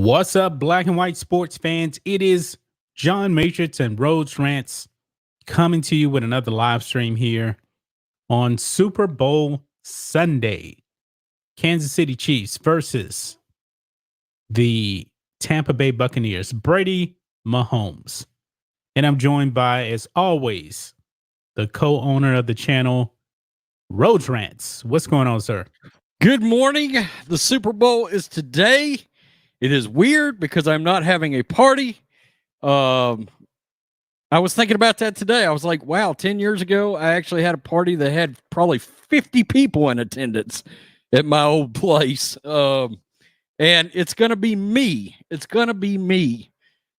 What's up, black and white sports fans? It is John Matrix and Rhodes Rants coming to you with another live stream here on Super Bowl Sunday. Kansas City Chiefs versus the Tampa Bay Buccaneers, Brady Mahomes. And I'm joined by, as always, the co-owner of the channel, Rhodes Rants. What's going on, sir? Good morning. The Super Bowl is today. It is weird because I'm not having a party. I was thinking about that today. I was like, wow, 10 years ago, I actually had a party that had probably 50 people in attendance at my old place. And it's going to be me. It's going to be me.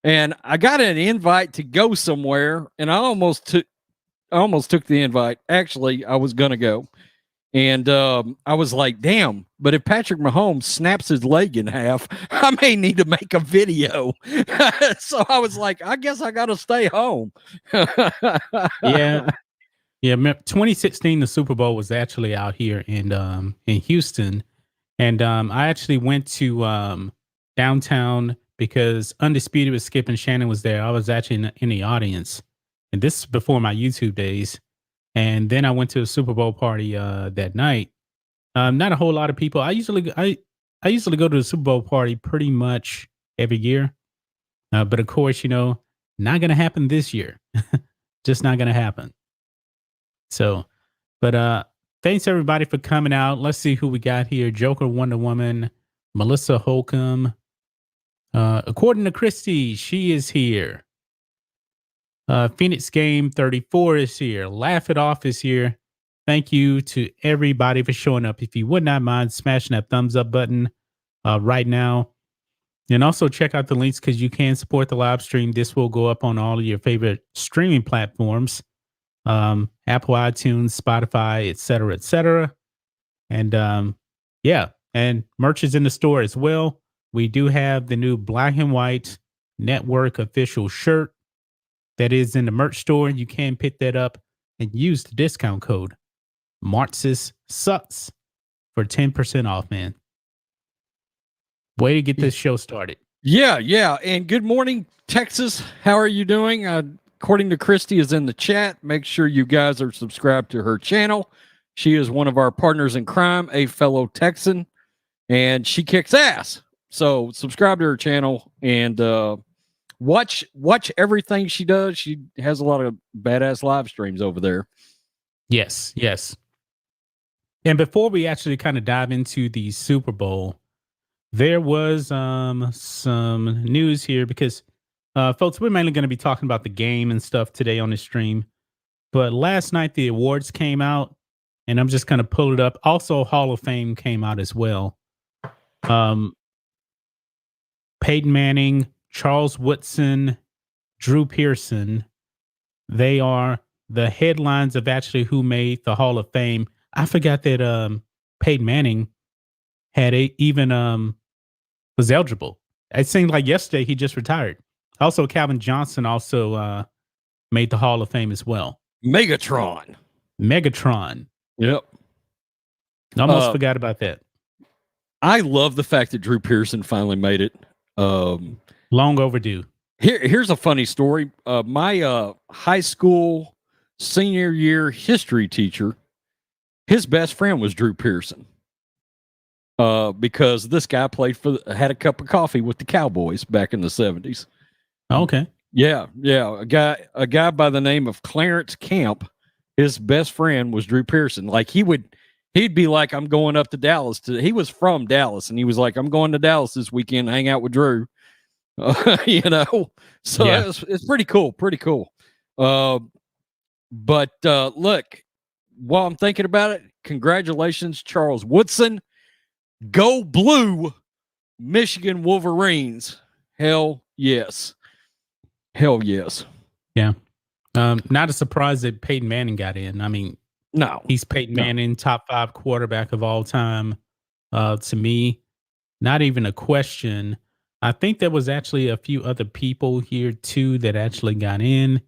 And I got an invite to go somewhere, and I almost took the invite. Actually, I was going to go. And I was like, damn, but if Patrick Mahomes snaps his leg in half, I may need to make a video. So I was like, I guess I got to stay home. Yeah. 2016, the Super Bowl was actually out here in Houston. And I actually went to downtown because Undisputed with Skip and Shannon was there. I was actually in the audience. And this is before my YouTube days. And then I went to a Super Bowl party that night. Not a whole lot of people. I usually go to the Super Bowl party pretty much every year. But of course, not going to happen this year. Just not going to happen. So, but thanks everybody for coming out. Let's see who we got here. Joker, Wonder Woman, Melissa Holcomb. According to Christy, she is here. Phoenix Game 34 is here. Laugh It Off is here. Thank you to everybody for showing up. If you would not mind smashing that thumbs up button right now. And also check out the links because you can support the live stream. This will go up on all of your favorite streaming platforms. Apple, iTunes, Spotify, etc., etc. And yeah, and merch is in the store as well. We do have the new Black and White Network official shirt that is in the merch store. You can pick that up and use the discount code Marxist Sucks for 10% off, man. Way to get this show started. Yeah. And good morning, Texas. How are you doing? According to Christy is in the chat. Make sure you guys are subscribed to her channel. She is one of our partners in crime, a fellow Texan, and she kicks ass. So subscribe to her channel and watch everything she does. She has a lot of badass live streams over there. Yes. And before we actually kind of dive into the Super Bowl, there was some news here because folks, we're mainly going to be talking about the game and stuff today on the stream. But last night the awards came out, and I'm just going to pull it up. Also, Hall of Fame came out as well. Peyton Manning, Charles Woodson, Drew Pearson, they are the headlines of actually who made the Hall of Fame. I forgot that Peyton Manning had was eligible. It seemed like yesterday he just retired. Also, Calvin Johnson also made the Hall of Fame as well. Megatron. Yep. Almost forgot about that. I love the fact that Drew Pearson finally made it. Long overdue. Here's a funny story. My high school senior year history teacher, his best friend was Drew Pearson. Because this guy had a cup of coffee with the Cowboys back in the 70s. Okay. Yeah. A guy by the name of Clarence Camp, his best friend was Drew Pearson. Like he'd be like, I'm going up to Dallas. He was from Dallas, and he was like, I'm going to Dallas this weekend to hang out with Drew. So yeah. It's pretty cool. But look, while I'm thinking about it, congratulations, Charles Woodson. Go Blue, Michigan Wolverines. Hell yes. Yeah. Not a surprise that Peyton Manning got in. I mean, no, he's Peyton Manning, top 5 quarterback of all time. To me, not even a question. I think there was actually a few other people here too that actually got in.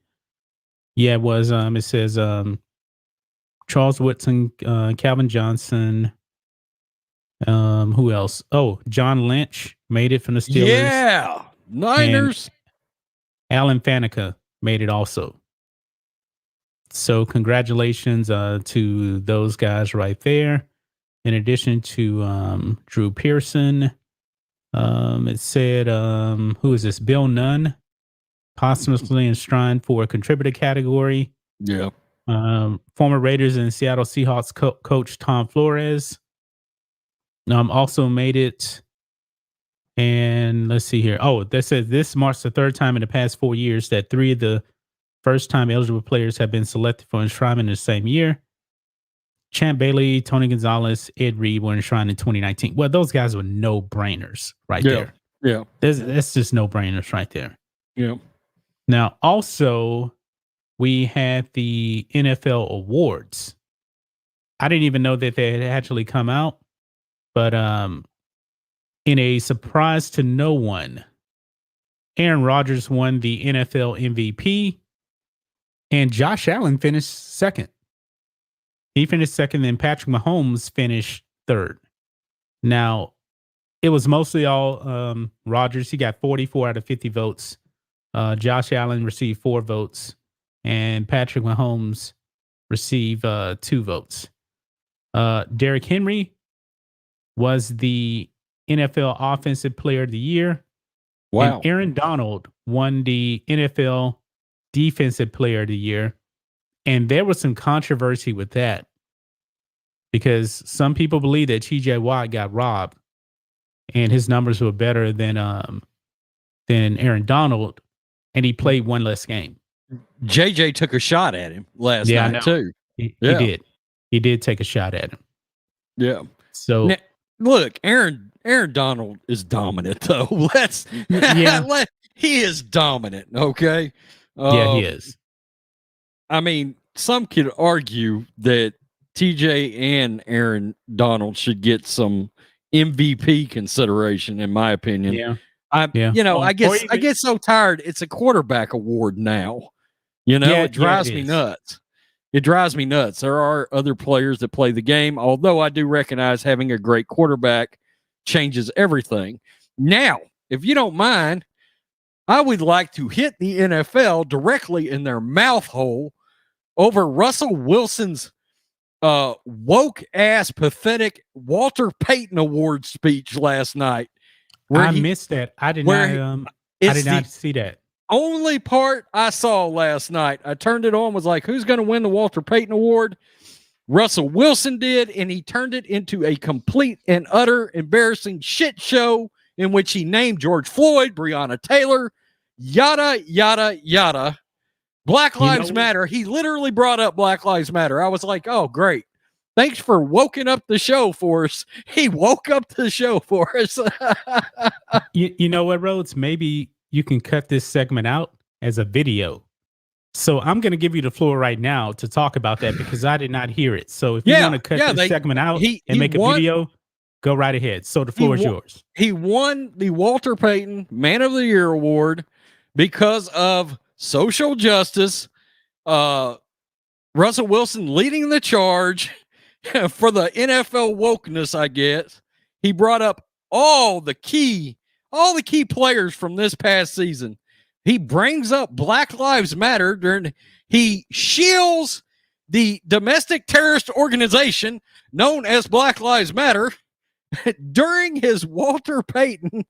Yeah, it was. It says Charles Woodson, Calvin Johnson. Who else? Oh, John Lynch, made it from the Steelers. Yeah, Niners. And Alan Faneca made it also. So congratulations to those guys right there. In addition to Drew Pearson, it said, who is this? Bill Nunn, posthumously enshrined for a contributor category. Yeah. Former Raiders and Seattle Seahawks coach Tom Flores also made it. And let's see here. Oh, that says this marks the third time in the past 4 years that 3 of the first-time eligible players have been selected for enshrinement in the same year. Champ Bailey, Tony Gonzalez, Ed Reed were enshrined in 2019. Well, those guys were no-brainers right there. Yeah. That's just no-brainers right there. Yeah. Now, also, we had the NFL awards. I didn't even know that they had actually come out. But in a surprise to no one, Aaron Rodgers won the NFL MVP, and Josh Allen finished second. He finished second, and Patrick Mahomes finished third. Now, it was mostly all Rodgers. He got 44 out of 50 votes. Josh Allen received 4 votes, and Patrick Mahomes received 2 votes. Derrick Henry was the NFL Offensive Player of the Year. Wow. And Aaron Donald won the NFL Defensive Player of the Year. And there was some controversy with that because some people believe that TJ Watt got robbed and his numbers were better than Aaron Donald, and he played one less game. JJ took a shot at him last night too. He did. He did take a shot at him. Yeah. So now, look, Aaron Donald is dominant though. He is dominant. Okay. Yeah, he is. I mean, some could argue that TJ and Aaron Donald should get some MVP consideration, in my opinion. Yeah. I get so tired. It's a quarterback award now. It drives me nuts. It drives me nuts. There are other players that play the game, although I do recognize having a great quarterback changes everything. Now, if you don't mind, I would like to hit the NFL directly in their mouth hole over Russell Wilson's woke ass pathetic Walter Payton Award speech last night. I missed that. I did not see that. Only part I saw last night. I turned it on, was like, who's going to win the Walter Payton Award? Russell Wilson did, and he turned it into a complete and utter embarrassing shit show in which he named George Floyd, Breonna Taylor, yada, yada, yada. Black Lives Matter. He literally brought up Black Lives Matter. I was like, oh, great. Thanks for woking up the show for us. He woke up the show for us. You know what, Rhodes? Maybe you can cut this segment out as a video. So I'm going to give you the floor right now to talk about that because I did not hear it. So if you want to cut this segment out and make a video, go right ahead. So the floor is yours. He won the Walter Payton Man of the Year Award because of social justice. Russell Wilson leading the charge for the NFL wokeness, I guess. He brought up all the key players from this past season. He brings up Black Lives Matter. He shields the domestic terrorist organization known as Black Lives Matter during his Walter Payton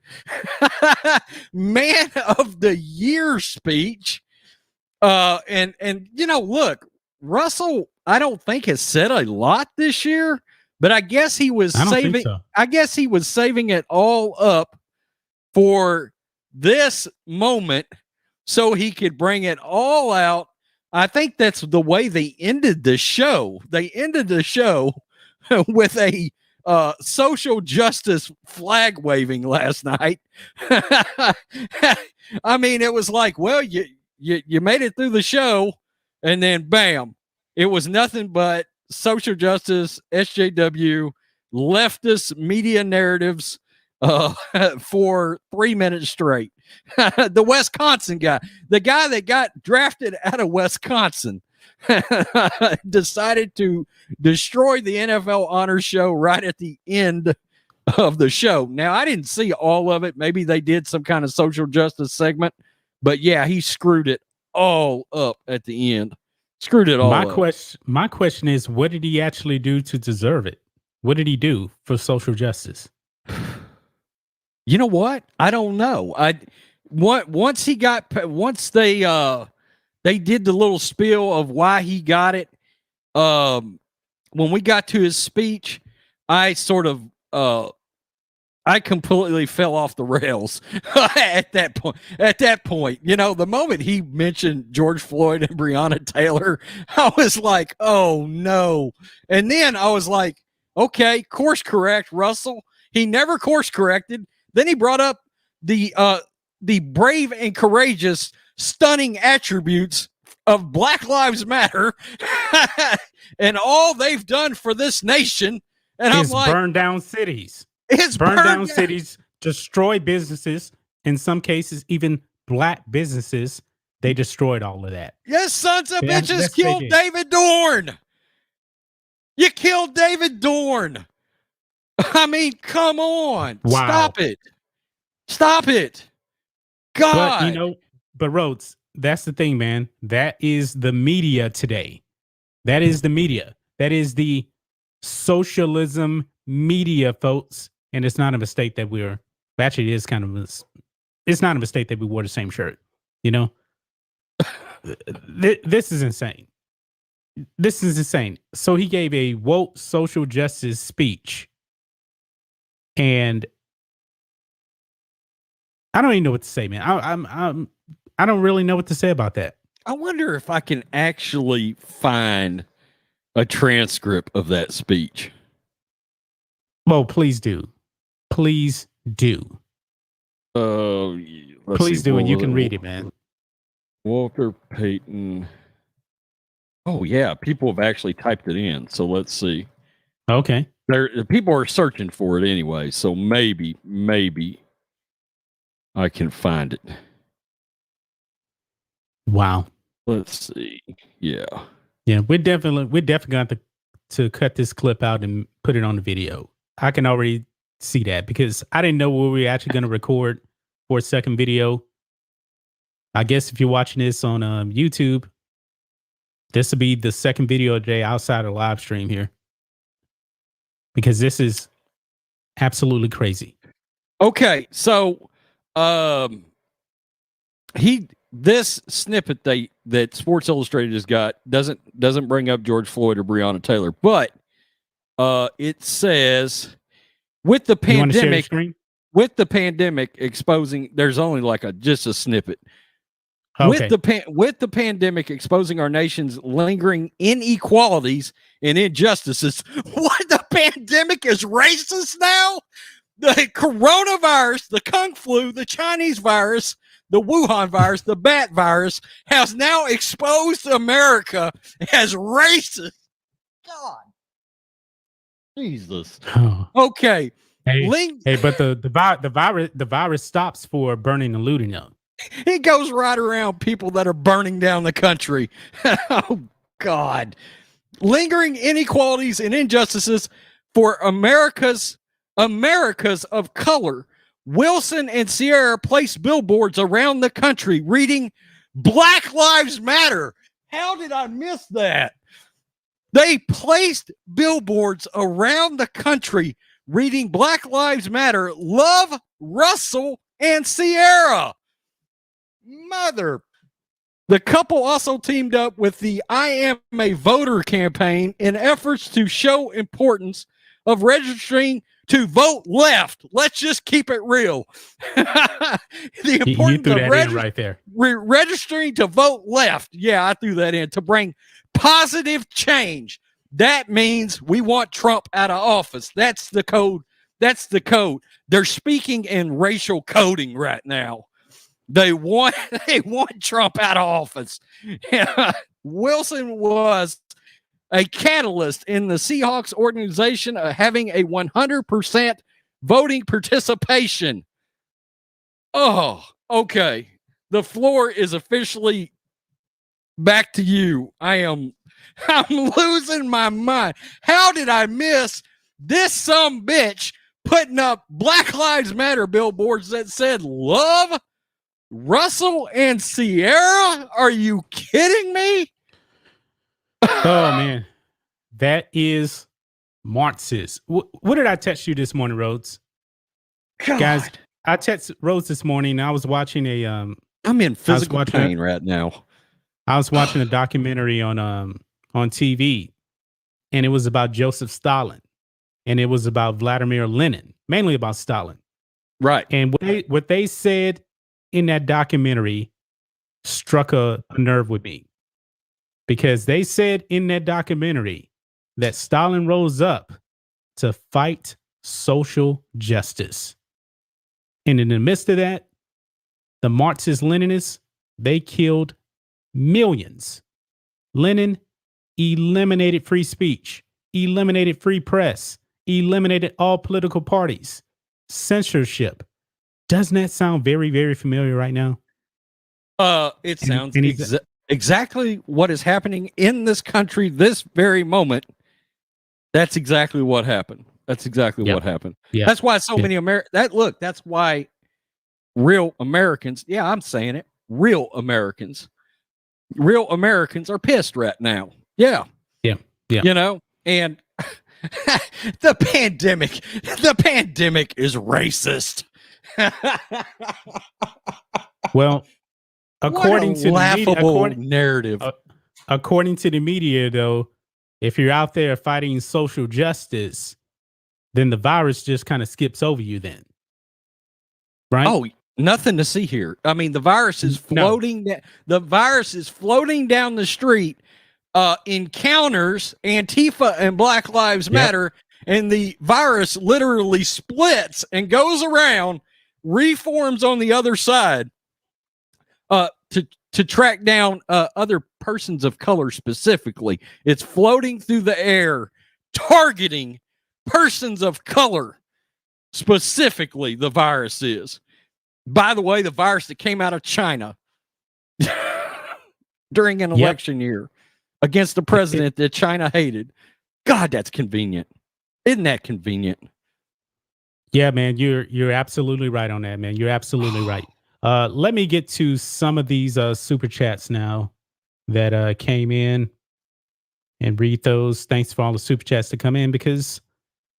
Man of the Year speech. Look, Russell, I don't think has said a lot this year, but I guess he was saving. So. I guess he was saving it all up for this moment so he could bring it all out. I think that's the way they ended the show. They ended the show with a social justice flag waving last night. I mean, it was like, well, you made it through the show, and then bam, it was nothing but social justice, SJW, leftist media narratives for 3 minutes straight. The Wisconsin guy, the guy that got drafted out of Wisconsin, decided to destroy the NFL honors show right at the end of the show. Now, I didn't see all of it. Maybe they did some kind of social justice segment, but yeah, he screwed it all up at the end. Screwed it all up. My question is, what did he actually do to deserve it? What did he do for social justice? You know what? I don't know. Once they did the little spiel of why he got it. When we got to his speech, I sort of I completely fell off the rails at that point. At that point, you know, the moment he mentioned George Floyd and Breonna Taylor, I was like, "Oh no!" And then I was like, "Okay, course correct, Russell." He never course corrected. Then he brought up the brave and courageous, stunning attributes of Black Lives Matter and all they've done for this nation. And I'm like, burn down cities. It's burn down cities, destroy businesses. In some cases, even Black businesses, they destroyed all of that. Yes, sons of bitches killed David Dorn. You killed David Dorn. I mean, come on. Wow. Stop it. God. But Rhodes, that's the thing, man. That is the media today. That is the media. That is the socialism media, folks. And it's not a mistake that actually, it is kind of, it's not a mistake that we wore the same shirt, you know? This is insane. This is insane. So he gave a woke social justice speech. And I don't even know what to say, man. I don't really know what to say about that. I wonder if I can actually find a transcript of that speech. Well, please do. Please do. Please do, and you can read it, man. Walter Payton. Oh yeah, people have actually typed it in. So let's see. Okay. People are searching for it anyway. So maybe I can find it. Wow. Let's see. Yeah. Yeah, we're definitely going to cut this clip out and put it on the video. I can already see that because I didn't know we were actually going to record for a second video. I guess if you're watching this on YouTube, this will be the second video of the day outside of the live stream here. Because this is absolutely crazy. Okay, so this snippet that Sports Illustrated has got doesn't bring up George Floyd or Breonna Taylor, but it says with the pandemic exposing, there's only like just a snippet. Okay. With the pandemic exposing our nation's lingering inequalities and injustices, what, the pandemic is racist now? The coronavirus, the Kung flu, the Chinese virus, the Wuhan virus, the bat virus has now exposed America as racist. God. Jesus. Okay. Hey, but the virus stops for burning and looting though. It goes right around people that are burning down the country. Oh God. Lingering inequalities and injustices for America's of color. Wilson and Sierra placed billboards around the country reading Black Lives Matter. How did I miss that? They placed billboards around the country reading Black Lives Matter. Love Russell and Sierra. The couple also teamed up with the I Am a Voter campaign in efforts to show importance of registering to vote left. Let's just keep it real. The importance of right there. Registering to vote left. Yeah, I threw that in to bring positive change. That means we want Trump out of office. That's the code. They're speaking in racial coding right now. They want Trump out of office. Wilson was a catalyst in the Seahawks organization having a 100% voting participation. Oh, okay. The floor is officially back to you. I'm losing my mind. How did I miss this sumbitch putting up Black Lives Matter billboards that said love Russell and Sierra. Are you kidding me? Oh man, that is Marxist. What did I text you this morning, Rhodes? God. Guys, I texted Rhodes this morning. I was watching I'm in physical pain right now. I was watching a documentary on TV, and it was about Joseph Stalin, and it was about Vladimir Lenin, mainly about Stalin. Right. And what they said in that documentary struck a nerve with me, because they said in that documentary that Stalin rose up to fight social justice. And in the midst of that, the Marxist Leninists, they killed millions. Lenin eliminated free speech, eliminated free press, eliminated all political parties, censorship. Doesn't that sound very, very familiar right now? It sounds exactly what is happening in this country this very moment. That's exactly what happened. That's exactly what happened. Yeah. That's why so many that's why real Americans, I'm saying it, real Americans are pissed right now. Yeah. Yeah. Yeah. You know, and the pandemic is racist. Well, according to laughable narrative. According to the media, though, if you're out there fighting social justice, then the virus just kind of skips over you then. Right? Oh, nothing to see here. I mean, the virus is floating. The virus is floating down the street, encounters Antifa and Black Lives Matter, and the virus literally splits and goes around, reforms on the other side, to track down other persons of color specifically. It's floating through the air, targeting persons of color specifically. The virus is, by the way, the virus that came out of China during an election year against the president that China hated. God, that's convenient. Isn't that convenient? Yeah, man, you're absolutely right on that, man. You're absolutely right. Let me get to some of these super chats now that came in and read those. Thanks for all the super chats to come in, because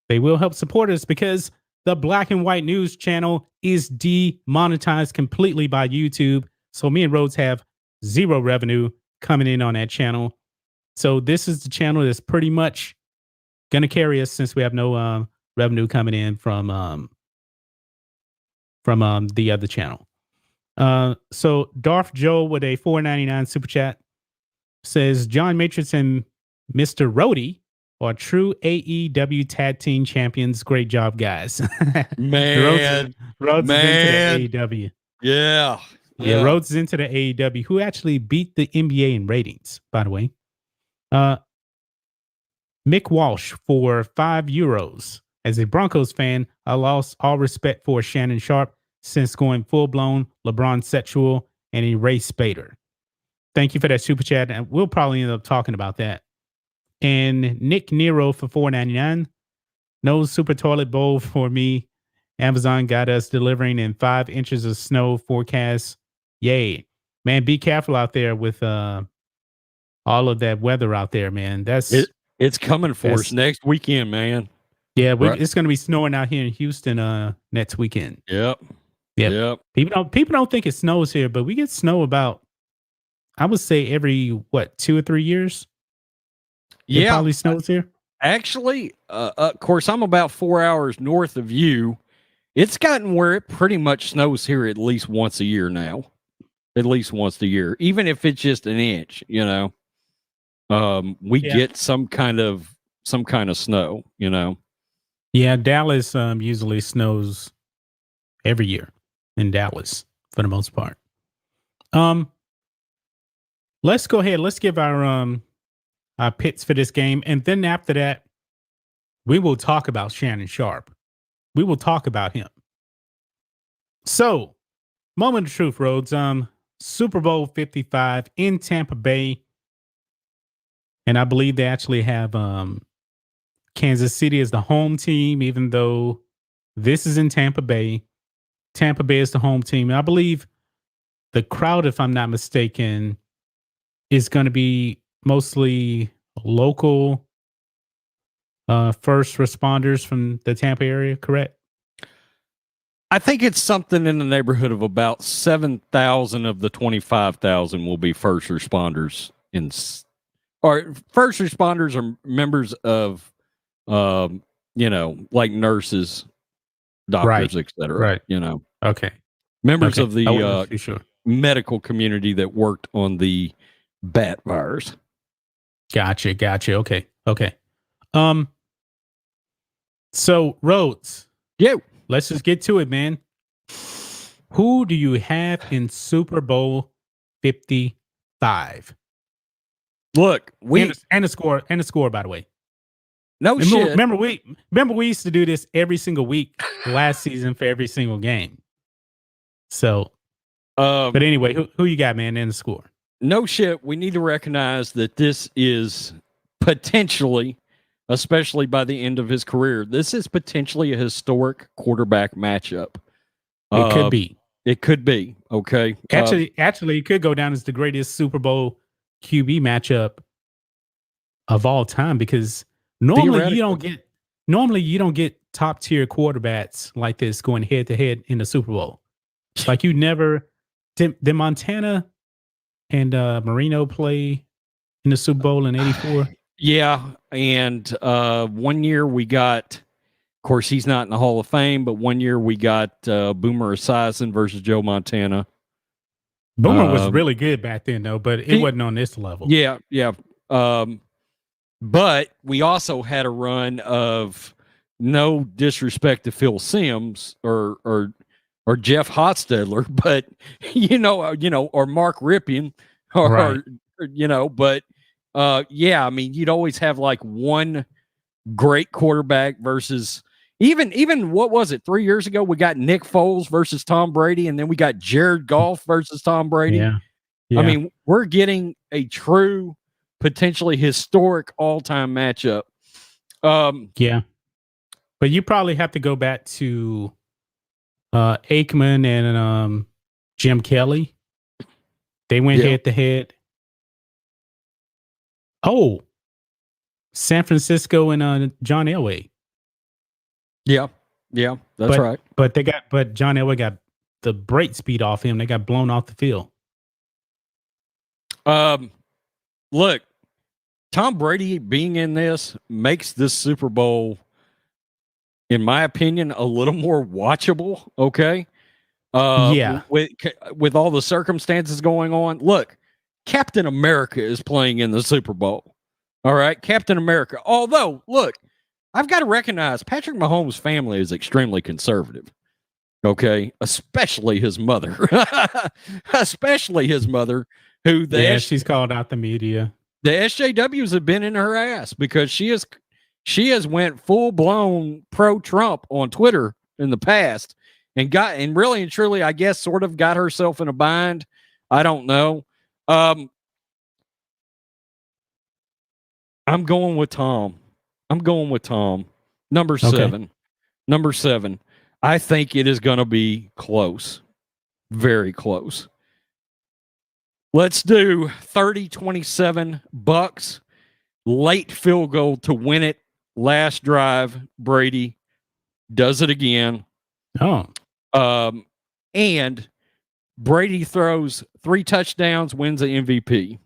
they will help support us, because the Black and White News channel is demonetized completely by YouTube. So me and Rhodes have zero revenue coming in on that channel. So this is the channel that's pretty much going to carry us, since we have no revenue coming in from the other channel. So Darth Joe with a $4.99 super chat says, John Matrix and Mr. Rhodey are true AEW tag team champions. Great job, guys. Man, Rhodes is into the AEW. Yeah. Rhodes is into the AEW, who actually beat the NBA in ratings, by the way. Mick Walsh for €5. As a Broncos fan, I lost all respect for Shannon Sharp since going full-blown LeBron sexual and erase Spader. Thank you for that super chat, and we'll probably end up talking about that. And Nick Nero for $4.99. No super toilet bowl for me. Amazon got us delivering in 5 inches of snow forecast. Yay. Man, be careful out there with all of that weather out there, man. It's coming for us next weekend, man. Yeah, it's going to be snowing out here in Houston next weekend. Yep. People don't think it snows here, but we get snow about, I would say, every 2 or 3 years. It probably snows here. Actually, of course, I'm about 4 hours north of you. It's gotten where it pretty much snows here at least once a year now. At least once a year, even if it's just an inch. You know, we get some kind of snow. You know. Yeah, Dallas usually snows every year in Dallas for the most part. Let's go ahead. Let's give our picks for this game, and then after that, we will talk about Shannon Sharp. We will talk about him. So, moment of truth, Rhodes. Super Bowl 55 in Tampa Bay, and I believe they actually have Kansas City as the home team, even though This is in Tampa Bay. Tampa Bay is the home team. And I believe the crowd, if I'm not mistaken, is going to be mostly local first responders from the Tampa area, correct? I think it's something in the neighborhood of about 7,000 of the 25,000 will be first responders or first responders are members of, like nurses, doctors, etc. Right. Okay. Members Okay. of I wasn't the too sure. medical community that worked on the bat virus. Gotcha. Okay. So Rhodes, Yeah. let's just get to it, man. Who do you have in Super Bowl 55? Look, and the score, by the way. Shit. Remember we used to do this every single week last season for every single game. So, but anyway, who you got, man, in the score? No shit. We need to recognize that this is potentially, especially by the end of his career, this is potentially a historic quarterback matchup. It could be. It could be. Okay. Actually, it could go down as the greatest Super Bowl QB matchup of all time because normally you don't get top tier quarterbacks like this going head to head in the Super Bowl. Like you never did Montana and Marino play in the Super Bowl in '84. Yeah, and 1 year we got, of course, he's not in the Hall of Fame, but 1 year we got Boomer Esiason versus Joe Montana. Boomer was really good back then, though, but it wasn't on this level. Yeah. But we also had a run of, no disrespect to Phil Simms or Jeff Hostetler, but or Mark Ripien, but I mean, you'd always have like one great quarterback versus even what was it 3 years ago? We got Nick Foles versus Tom Brady, and then we got Jared Goff versus Tom Brady. Yeah. I mean, we're getting a true, potentially historic all-time matchup. But you probably have to go back to Aikman and Jim Kelly. They went head to head. Oh, San Francisco and John Elway. Yeah, that's right. But John Elway got the break speed off him. They got blown off the field. Look, Tom Brady being in this makes this Super Bowl, in my opinion, a little more watchable. Okay. With all the circumstances going on. Look, Captain America is playing in the Super Bowl. All right. Captain America. Although, look, I've got to recognize Patrick Mahomes' family is extremely conservative. Okay. Especially his mother. Who she's called out the media. The SJWs have been in her ass because she has went full blown pro Trump on Twitter in the past and really and truly, I guess, sort of got herself in a bind. I don't know. I'm going with Tom. Number 7. Number 7. I think it is going to be close. Very close. Let's do 30-27 Bucks. Late field goal to win it. Last drive, Brady does it again. And Brady throws 3 touchdowns, wins the MVP.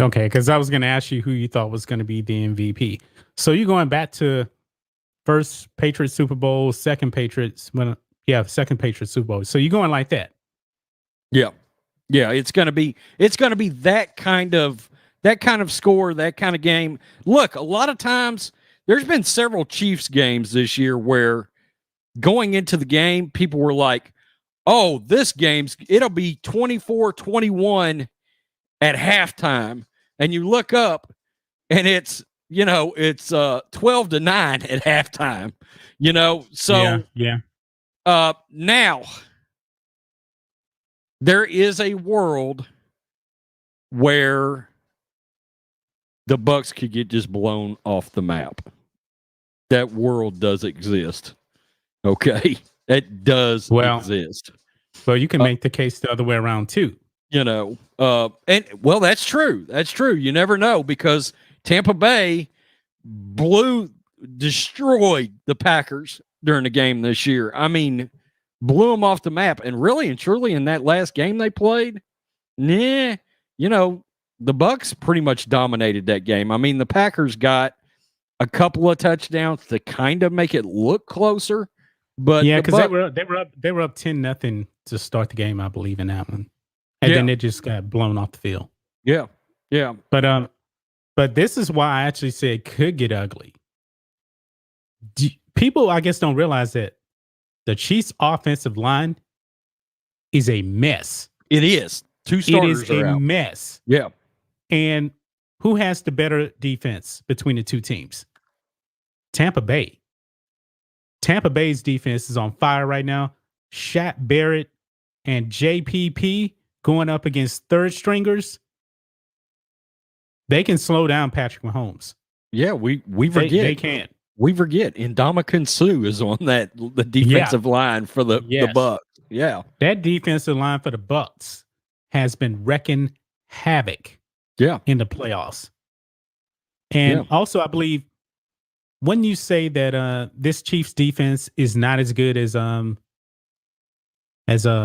Okay, because I was going to ask you who you thought was going to be the MVP. So you're going back to first Patriots Super Bowl, second Patriots Super Bowl. So you're going like that. Yeah. Yeah, it's gonna be that kind of score, that kind of game. Look, a lot of times there's been several Chiefs games this year where going into the game, people were like, oh, it'll be 24-21 at halftime. And you look up and it's 12-9 at halftime. So now there is a world where the Bucks could get just blown off the map. That world does exist. Okay, that does Well, exist. well, you can make the case the other way around too. And well, that's true. That's true. You never know, because Tampa Bay destroyed the Packers during the game this year. I mean, blew them off the map. And really and truly, in that last game they played, the Bucks pretty much dominated that game. I mean, the Packers got a couple of touchdowns to kind of make it look closer, but yeah, because they were up 10-0 to start the game, I believe, in that one, and then they just got blown off the field. Yeah. But this is why I actually said it could get ugly. People, I guess, don't realize that the Chiefs' offensive line is a mess. It is. Two starters It is a mess. Yeah. And who has the better defense between the two teams? Tampa Bay. Tampa Bay's defense is on fire right now. Shaq Barrett and JPP going up against third stringers. They can slow down Patrick Mahomes. Yeah, we forget. They can. We forget. Ndamukong Suh is on the defensive line for the Bucs. Yeah. That defensive line for the Bucs has been wrecking havoc in the playoffs. And also, I believe, when you say that this Chiefs defense is not as good as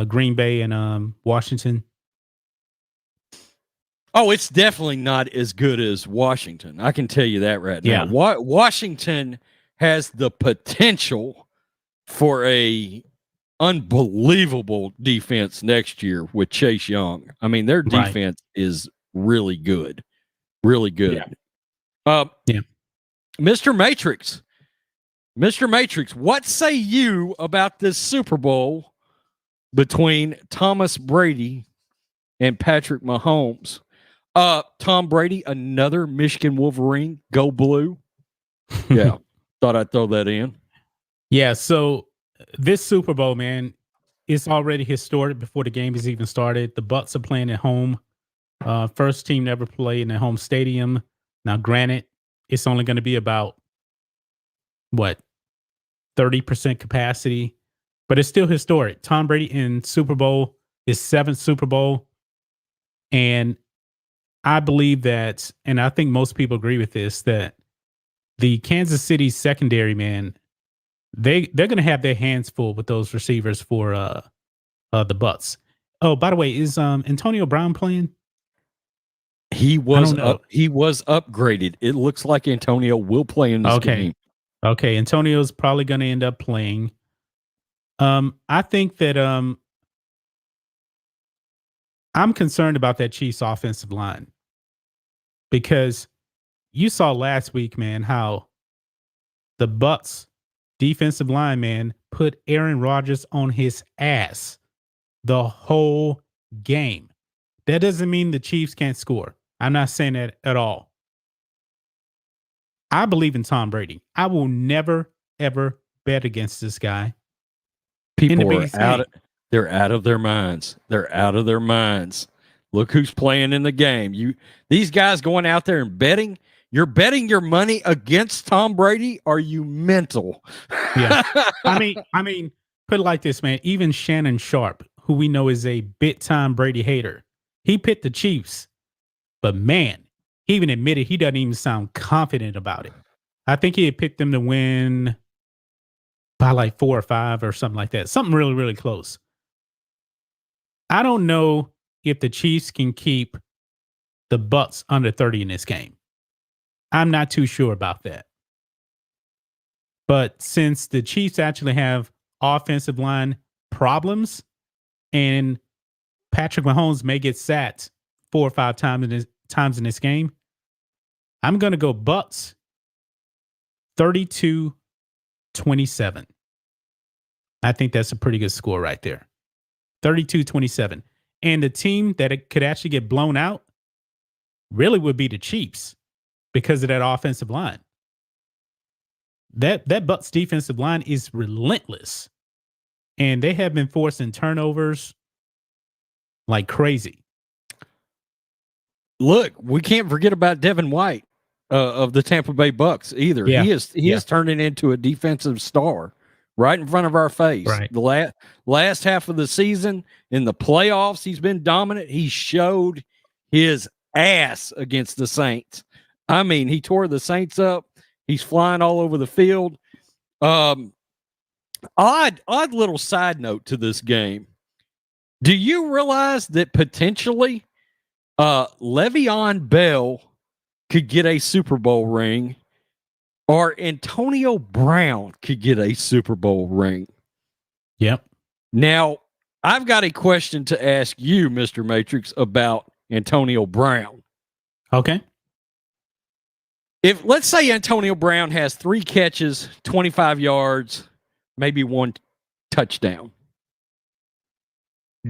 Green Bay and Washington. Oh, it's definitely not as good as Washington. I can tell you that right now. Washington has the potential for a unbelievable defense next year with Chase Young. I mean, their defense is really good. Really good. Mr. Matrix, what say you about this Super Bowl between Thomas Brady and Patrick Mahomes? Tom Brady, another Michigan Wolverine, go blue. Yeah, thought I'd throw that in. Yeah, so this Super Bowl, man, it's already historic before the game has even started. The Bucs are playing at home. First team to ever play in their home stadium. Now, granted, it's only going to be about 30% capacity, but it's still historic. Tom Brady in Super Bowl, his 7th Super Bowl, and I believe that, and I think most people agree with this, that the Kansas City secondary, man, they're going to have their hands full with those receivers for the Bucs. Oh, by the way, is Antonio Brown playing? He was upgraded. It looks like Antonio will play in this game. Okay, Antonio's probably going to end up playing. I think that I'm concerned about that Chiefs offensive line, because you saw last week, man, how the Bucs defensive line, man, put Aaron Rodgers on his ass the whole game. That doesn't mean the Chiefs can't score. I'm not saying that at all. I believe in Tom Brady. I will never, ever bet against this guy. People are they're out of their minds. They're out of their minds. Look who's playing in the game. These guys going out there and betting. You're betting your money against Tom Brady? Are you mental? Yeah. I mean, put it like this, man. Even Shannon Sharp, who we know is a big time Brady hater, he picked the Chiefs. But man, he even admitted he doesn't even sound confident about it. I think he had picked them to win by like 4 or 5 or something like that. Something really, really close. I don't know if the Chiefs can keep the Bucs under 30 in this game. I'm not too sure about that. But since the Chiefs actually have offensive line problems, and Patrick Mahomes may get sacked 4 or 5 times in this game, I'm going to go Bucs 32-27. I think that's a pretty good score right there. 32-27. And the team that it could actually get blown out really would be the Chiefs because of that offensive line. That Bucs defensive line is relentless. And they have been forcing turnovers like crazy. Look, we can't forget about Devin White of the Tampa Bay Bucks either. Yeah. He is turning into a defensive star right in front of our face. Right. The last half of the season in the playoffs, he's been dominant. He showed his ass against the Saints. I mean, he tore the Saints up. He's flying all over the field. Odd little side note to this game. Do you realize that potentially Le'Veon Bell could get a Super Bowl ring, or Antonio Brown could get a Super Bowl ring? Yep. Now, I've got a question to ask you, Mr. Matrix, about Antonio Brown. Okay. If, let's say, Antonio Brown has 3 catches, 25 yards, maybe 1 touchdown,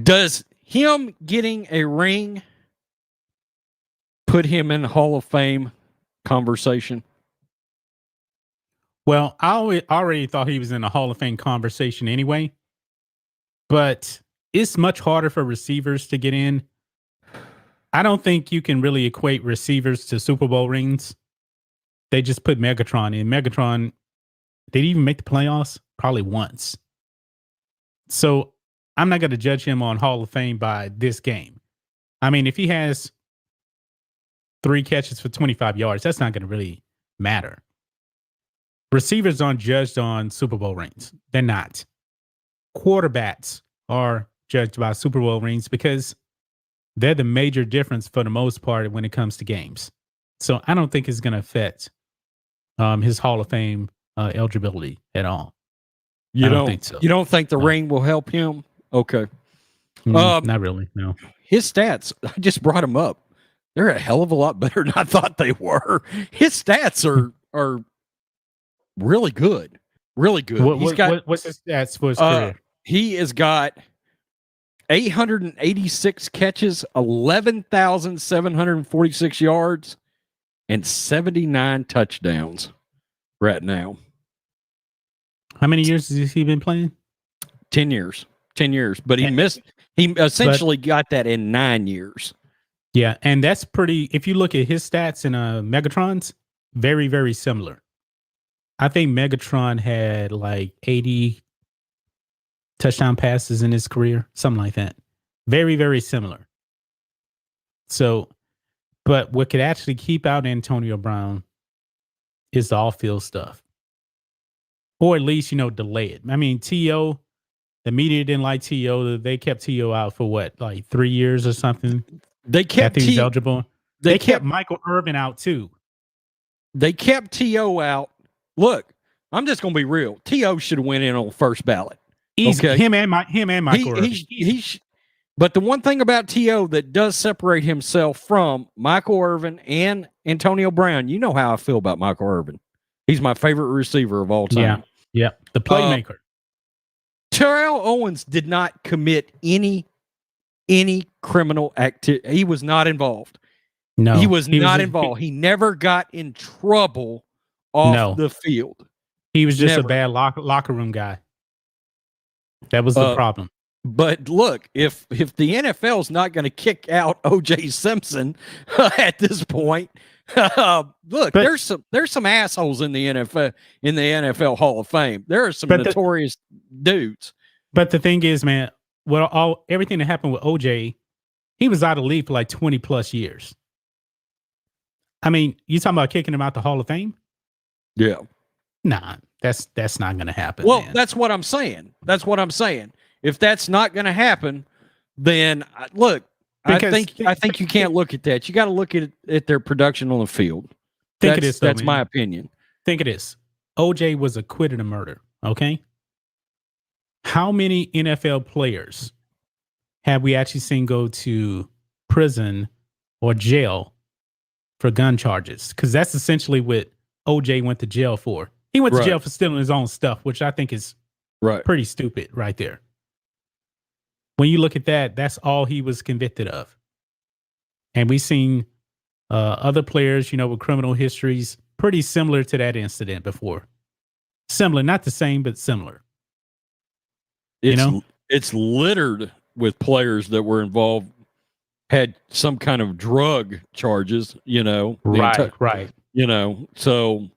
does him getting a ring put him in the Hall of Fame conversation? Well, I already thought he was in the Hall of Fame conversation anyway, but it's much harder for receivers to get in. I don't think you can really equate receivers to Super Bowl rings. They just put Megatron in. Megatron, did he even make the playoffs? Probably once. So I'm not going to judge him on Hall of Fame by this game. I mean, if he has 3 catches for 25 yards, that's not going to really matter. Receivers aren't judged on Super Bowl rings. They're not. Quarterbacks are judged by Super Bowl rings because they're the major difference for the most part when it comes to games. So I don't think it's going to affect his Hall of Fame eligibility at all. You don't think so. You don't think the ring will help him? Okay. Not really, no. His stats, I just brought him up. They're a hell of a lot better than I thought they were. His stats are really good. Really good. What's his stats for his career? He has got 886 catches, 11,746 yards, and 79 touchdowns right now. How many years has he been playing? 10 years. 10 years. But he essentially got that in 9 years. Yeah, and that's pretty. If you look at his stats in Megatron's, very, very similar. I think Megatron had like 80 touchdown passes in his career, something like that. Very, very similar. So, but what could actually keep out Antonio Brown is the off-field stuff. Or at least, delay it. I mean, T.O., the media didn't like T.O. They kept T.O. out for what, like 3 years or something? They kept he's eligible. They kept Michael Irvin out too. They kept T.O. out. Look, I'm just going to be real. T.O. should have went in on first ballot. Okay? Him and Michael Irvin. But the one thing about T.O. that does separate himself from Michael Irvin and Antonio Brown, you know how I feel about Michael Irvin. He's my favorite receiver of all time. Yeah. The playmaker. Terrell Owens did not commit any criminal activity. He was not involved. No, he was not involved. He never got in trouble off the field. He was just a bad locker room guy. That was the problem. But look, if the NFL's not going to kick out O.J. Simpson at this point, there's some assholes in the NFL Hall of Fame. There are some notorious dudes. But the thing is, man, everything that happened with O.J., he was out of the league for like 20 plus years. I mean, you talking about kicking him out the Hall of Fame? Yeah. Nah, that's not going to happen. Well, man. That's what I'm saying. If that's not going to happen, then look, I think you can't look at that. You got to look at their production on the field. That's my opinion. Think of this. OJ was acquitted of murder. Okay. How many NFL players have we actually seen go to prison or jail for gun charges? Because that's essentially what OJ went to jail for. He went to jail for stealing his own stuff, which I think is pretty stupid right there. When you look at that, that's all he was convicted of. And we've seen other players, with criminal histories pretty similar to that incident before. Similar, not the same, but similar. It's littered with players that were involved, had some kind of drug charges, Right. So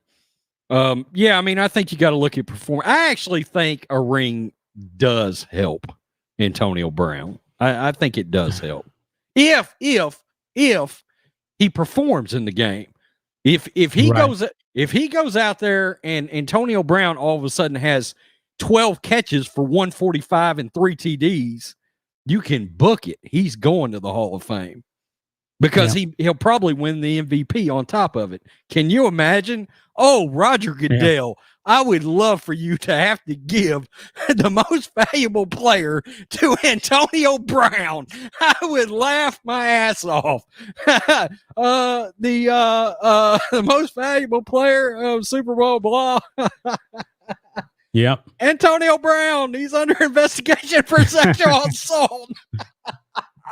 Yeah, I mean, I think you got to look at performance. I actually think a ring does help Antonio Brown. I think it does help if he performs in the game. If he goes out there and Antonio Brown all of a sudden has 12 catches for 145 and 3 TDs, you can book it. He's going to the Hall of Fame because he'll probably win the MVP on top of it. Can you imagine? Oh, Roger Goodell, I would love for you to have to give the most valuable player to Antonio Brown. I would laugh my ass off. The most valuable player of Super Bowl blah. Yep. Antonio Brown, he's under investigation for sexual assault.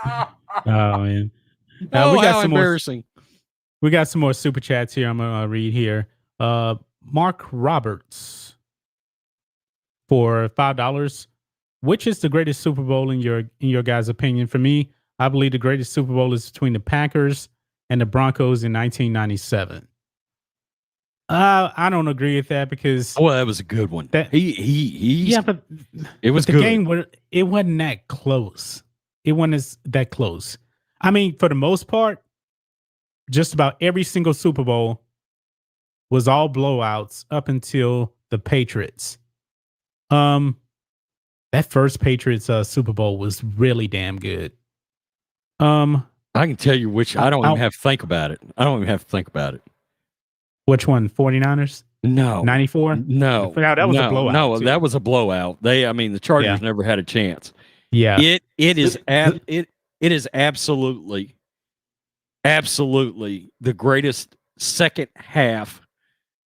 Oh man. We got some embarrassing. We got some more super chats here. I'm gonna read here. Mark Roberts for $5. Which is the greatest Super Bowl in your guys' opinion? For me, I believe the greatest Super Bowl is between the Packers and the Broncos in 1997. I don't agree with that because that was a good one. But it was the good. Game it wasn't that close. It wasn't that close. I mean, for the most part, just about every single Super Bowl was all blowouts up until the Patriots. That first Patriots Super Bowl was really damn good. I can tell you which. I don't even have to think about it. Which one? 49ers? No. 94? No. That was a blowout. No, too. That was a blowout. The Chargers never had a chance. Yeah. It is absolutely the greatest second half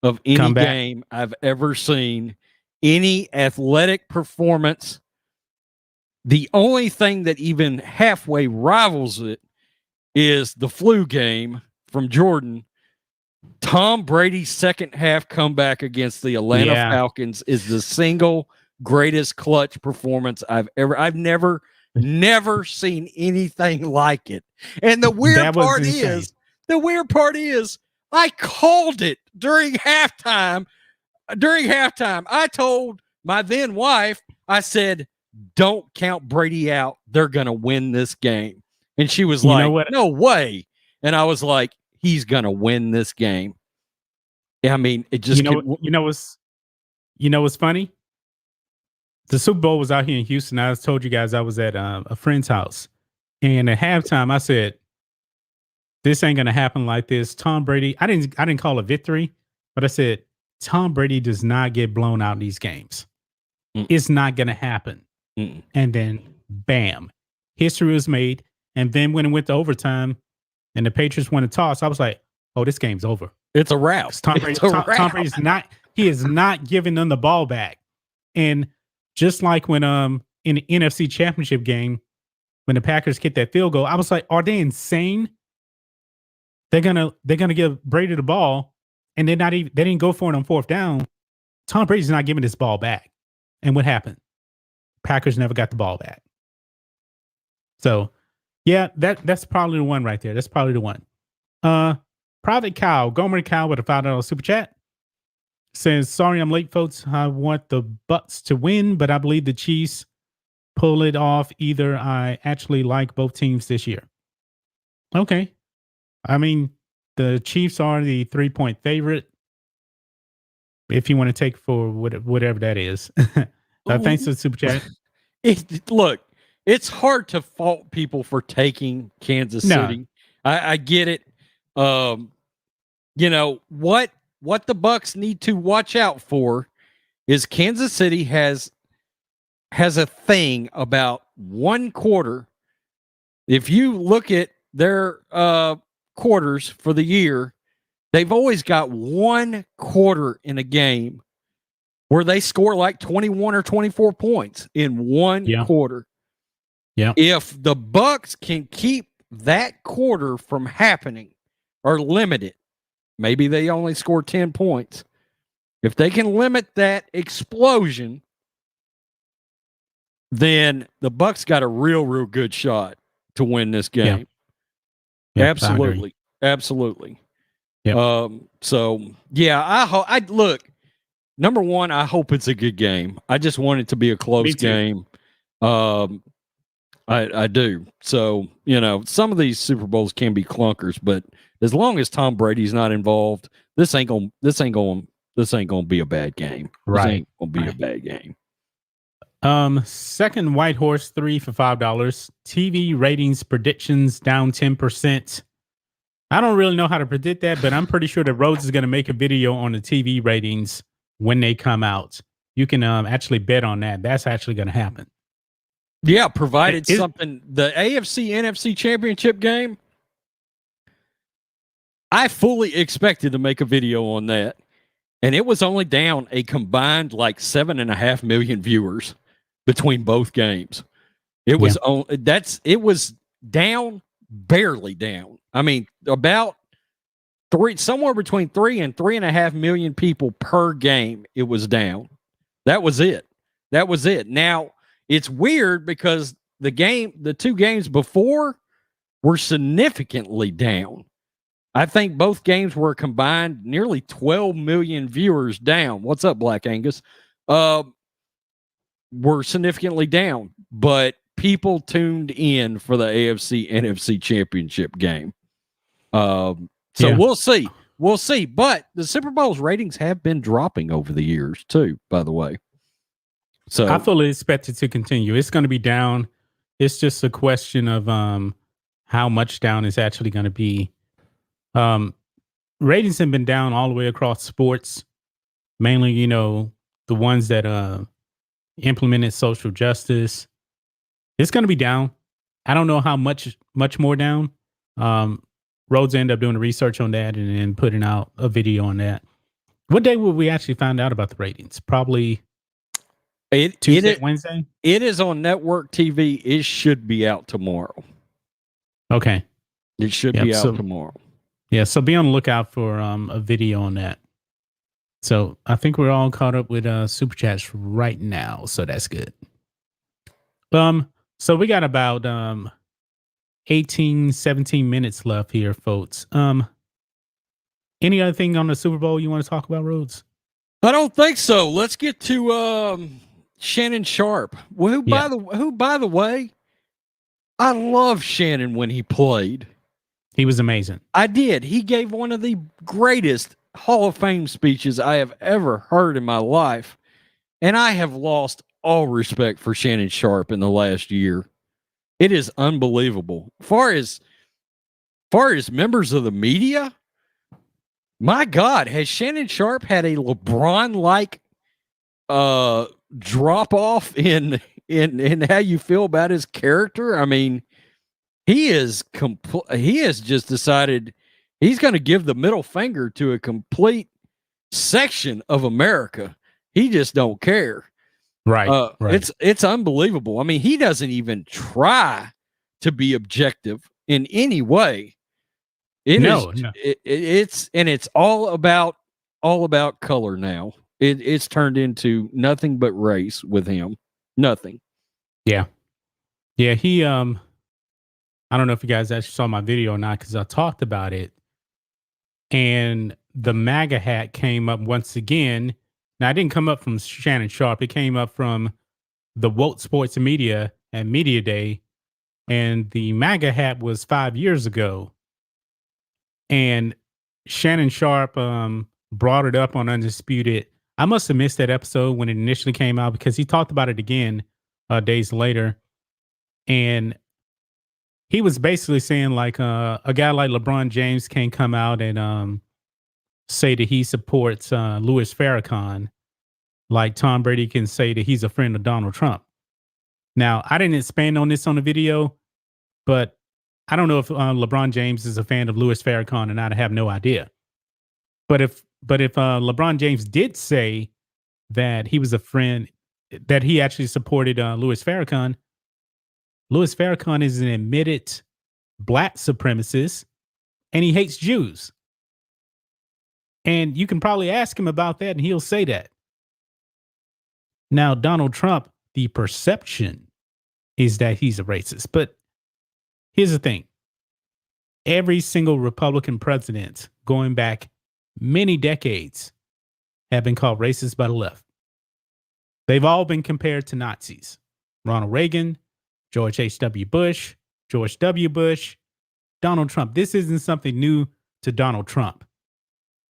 of any game I've ever seen. Any athletic performance. The only thing that even halfway rivals it is the flu game from Jordan. Tom Brady's second half comeback against the Atlanta Falcons is the single greatest clutch performance I've never seen anything like it. And the weird part is I called it during halftime. I told my then wife, I said, don't count Brady out. They're going to win this game. And she was like, no way. And I was like, he's going to win this game. I mean, it just, what's funny? The Super Bowl was out here in Houston. I told you guys I was at a friend's house. And at halftime, I said, this ain't going to happen like this. Tom Brady, I didn't call a victory, but I said, Tom Brady does not get blown out in these games. It's not going to happen. And then, bam, history was made. And then when it went to overtime and the Patriots won a toss, I was like, oh, this game's over. It's a wrap. Tom Brady's not giving them the ball back. And just like when in the NFC Championship game, when the Packers kicked that field goal, I was like, are they insane? They're gonna give Brady the ball, and they didn't go for it on fourth down. Tom Brady's not giving this ball back. And what happened? Packers never got the ball back. So yeah, that's probably the one right there. That's probably the one. Private Cow, Gomer Cow with a $5 super chat says, sorry I'm late, folks. I want the Bucks to win, but I believe the Chiefs pull it off. Either I actually like both teams this year. Okay. I mean, the Chiefs are the 3-point favorite. If you want to take for whatever that is. Thanks for the super chat. Look, it's hard to fault people for taking Kansas City. I get it. What the Bucks need to watch out for is Kansas City has a thing about one quarter. If you look at their quarters for the year, they've always got one quarter in a game where they score like 21 or 24 points in one quarter. Yeah. If the Bucks can keep that quarter from happening or limit it, maybe they only score 10 points. If they can limit that explosion, then the Bucks got a real good shot to win this game. Yeah, Absolutely. Yep. So yeah, I look. Number one, I hope it's a good game. I just want it to be a close game. I do. So, some of these Super Bowls can be clunkers, but as long as Tom Brady's not involved, this ain't gonna be a bad game. This Right. ain't gonna be a bad game. Second White Horse 3 for $5. TV ratings predictions down 10%. I don't really know how to predict that, but I'm pretty sure that Rhodes is going to make a video on the TV ratings when they come out. You can actually bet on that. That's actually going to happen. Yeah, provided something. The AFC NFC Championship game, I fully expected to make a video on that, and it was only down a combined like 7.5 million viewers between both games. It was it was down, barely down. I mean, about somewhere between 3 and 3.5 million people per game. It was down. That was it. Now it's weird because the two games before were significantly down. I think both games were combined nearly 12 million viewers down. What's up, Black Angus? Were significantly down, but people tuned in for the AFC NFC Championship game. We'll see. But the Super Bowl's ratings have been dropping over the years too, by the way. So I fully expect it to continue. It's going to be down. It's just a question of how much down it's actually going to be. Ratings have been down all the way across sports, mainly, the ones that implemented social justice. It's going to be down. I don't know how much more down. Rhodes ended up doing the research on that and then putting out a video on that. What day will we actually find out about the ratings? Probably Tuesday, Wednesday? It is on network TV. It should be out tomorrow. Okay. It should be out tomorrow. Yeah, so be on the lookout for a video on that. So I think we're all caught up with Super Chats right now, so that's good. So we got about 18, 17 minutes left here, folks. Any other thing on the Super Bowl you want to talk about, Rhodes? I don't think so. Let's get to Shannon Sharpe. Who, by the way, I love Shannon when he played. He was amazing. I did. He gave one of the greatest Hall of Fame speeches I have ever heard in my life. And I have lost all respect for Shannon Sharpe in the last year. It is unbelievable. Far as members of the media, my God, has Shannon Sharpe had a LeBron-like drop off in how you feel about his character? I mean, he has just decided he's going to give the middle finger to a complete section of America. He just don't care. Right. It's unbelievable. I mean, he doesn't even try to be objective in any way. It's all about color now. It's turned into nothing but race with him. Nothing. Yeah. He I don't know if you guys actually saw my video or not because I talked about it. And the MAGA hat came up once again. Now, it didn't come up from Shannon Sharpe. It came up from the Woke Sports Media and Media Day. And the MAGA hat was 5 years ago. And Shannon Sharpe brought it up on Undisputed. I must have missed that episode when it initially came out because he talked about it again days later. And he was basically saying like a guy like LeBron James can't come out and say that he supports Louis Farrakhan, like Tom Brady can say that he's a friend of Donald Trump. Now, I didn't expand on this on the video, but I don't know if LeBron James is a fan of Louis Farrakhan or not. I have no idea. But if LeBron James did say that he was a friend, that he actually supported Louis Farrakhan is an admitted black supremacist and he hates Jews. And you can probably ask him about that and he'll say that. Now, Donald Trump, the perception is that he's a racist. But here's the thing. every single Republican president going back many decades have been called racist by the left. They've all been compared to Nazis. Ronald Reagan, George H.W. Bush, George W. Bush, Donald Trump. This isn't something new to Donald Trump.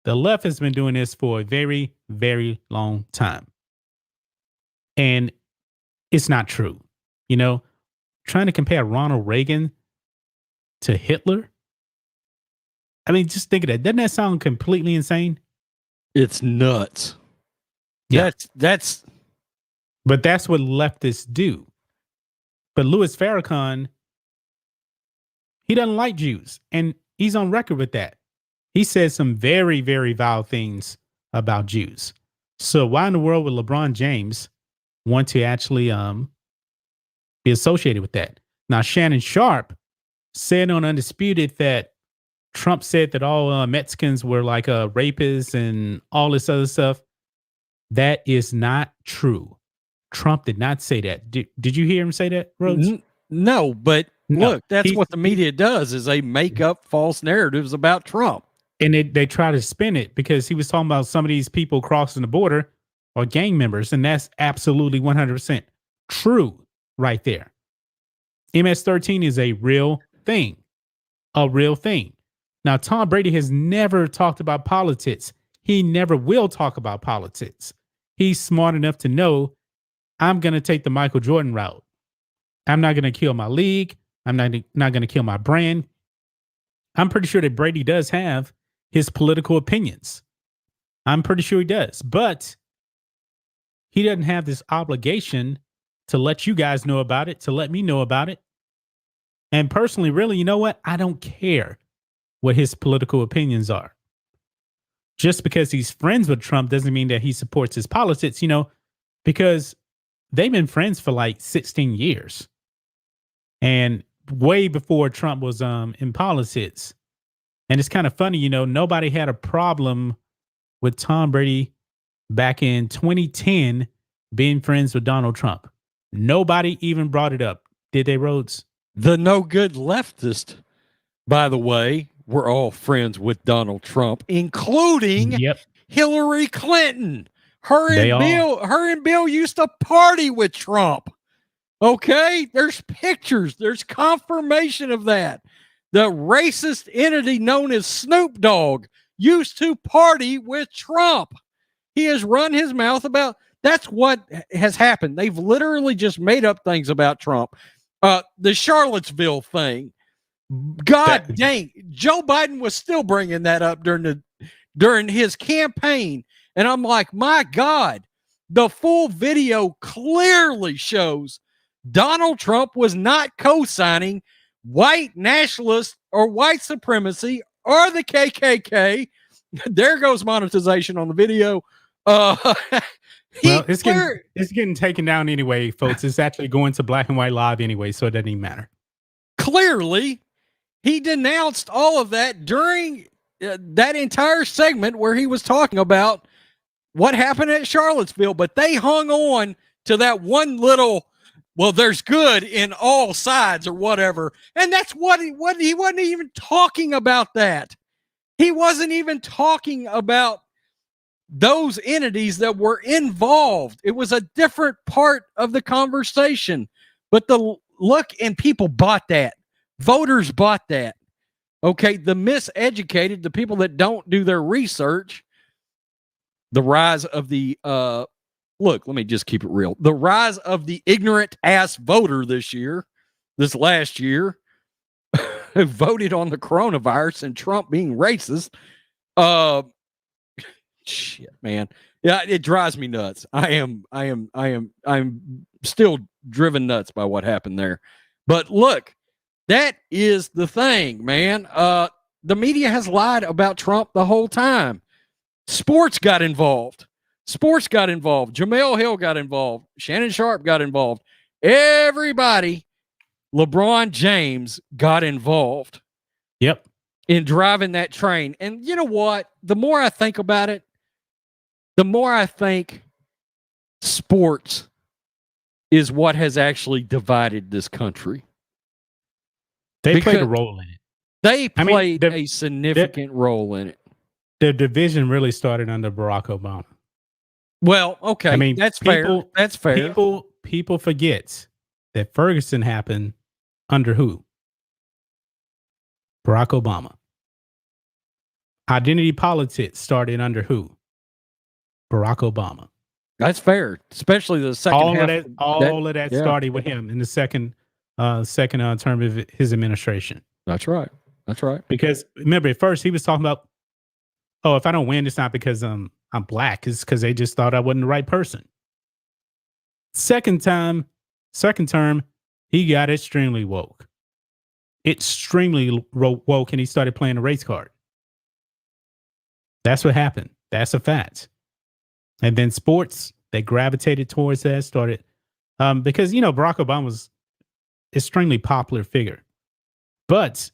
The left has been doing this for a very, very long time. And it's not true. You know, trying to compare Ronald Reagan to Hitler. I mean, just think of that. Doesn't that sound completely insane? It's nuts. Yeah. But that's what leftists do. But Louis Farrakhan, he doesn't like Jews. And he's on record with that. He says some very, very vile things about Jews. So why in the world would LeBron James want to actually be associated with that? Now, Shannon Sharp said on Undisputed that Trump said that all Mexicans were like rapists and all this other stuff. That is not true. Trump did not say that. Did you hear him say that, Rhodes? No, but No, look, that's what the media does is they make up false narratives about Trump. And they try to spin it because he was talking about some of these people crossing the border are gang members. And that's absolutely 100% true right there. MS-13 is a real thing. A real thing. Now, Tom Brady has never talked about politics. He never will talk about politics. He's smart enough to know I'm going to take the Michael Jordan route. I'm not going to kill my league. I'm not going to kill my brand. I'm pretty sure that Brady does have his political opinions. I'm pretty sure he does. But he doesn't have this obligation to let you guys know about it, to let me know about it. And personally, really, you know what? I don't care what his political opinions are. Just because he's friends with Trump doesn't mean that he supports his politics, you know, because they've been friends for like 16 years. And way before Trump was in politics. And it's kind of funny, you know, nobody had a problem with Tom Brady back in 2010 being friends with Donald Trump. Nobody even brought it up. Did they, Rhodes? The no good leftist, by the way, were all friends with Donald Trump, including Hillary Clinton. Her and Bill used to party with Trump. Okay, there's pictures, there's confirmation of that. The racist entity known as Snoop Dogg used to party with Trump. He has run his mouth about, that's what has happened. They've literally just made up things about Trump. The Charlottesville thing. God dang, Joe Biden was still bringing that up during his campaign. And I'm like, my God, the full video clearly shows Donald Trump was not co-signing white nationalists or white supremacy or the KKK. There goes monetization on the video. It's getting taken down anyway, folks. It's actually going to Black and White Live anyway, so it doesn't even matter. Clearly, he denounced all of that during that entire segment where he was talking about what happened at Charlottesville, but they hung on to that one little, well, there's good in all sides or whatever. And that's what he wasn't even talking about that. He wasn't even talking about those entities that were involved. It was a different part of the conversation. But the look, and people bought that. Voters bought that. Okay, the miseducated, the people that don't do their research, the rise of the look, let me just keep it real. The rise of the ignorant ass voter this last year, who voted on the coronavirus and Trump being racist. Shit, man. Yeah, it drives me nuts. I'm still driven nuts by what happened there. But look, that is the thing, man. The media has lied about Trump the whole time. Sports got involved. Jamel Hill got involved. Shannon Sharp got involved. Everybody, LeBron James got involved. Yep. In driving that train. And you know what? The more I think about it, the more I think sports is what has actually divided this country. They played a role in it. They I mean, played a significant role in it. the division really started under Barack Obama. Well, okay, I mean, that's fair. That's fair. People forget that Ferguson happened under who? Barack Obama. Identity politics started under who? Barack Obama. That's fair, especially the second half. All of that started with him in the second term of his administration. That's right. That's right. Because remember, at first he was talking about, oh, if I don't win, it's not because I'm black. It's because they just thought I wasn't the right person. Second term, he got extremely woke. Extremely woke, and he started playing the race card. That's what happened. That's a fact. And then sports, they gravitated towards that, started because Barack Obama was extremely popular figure. But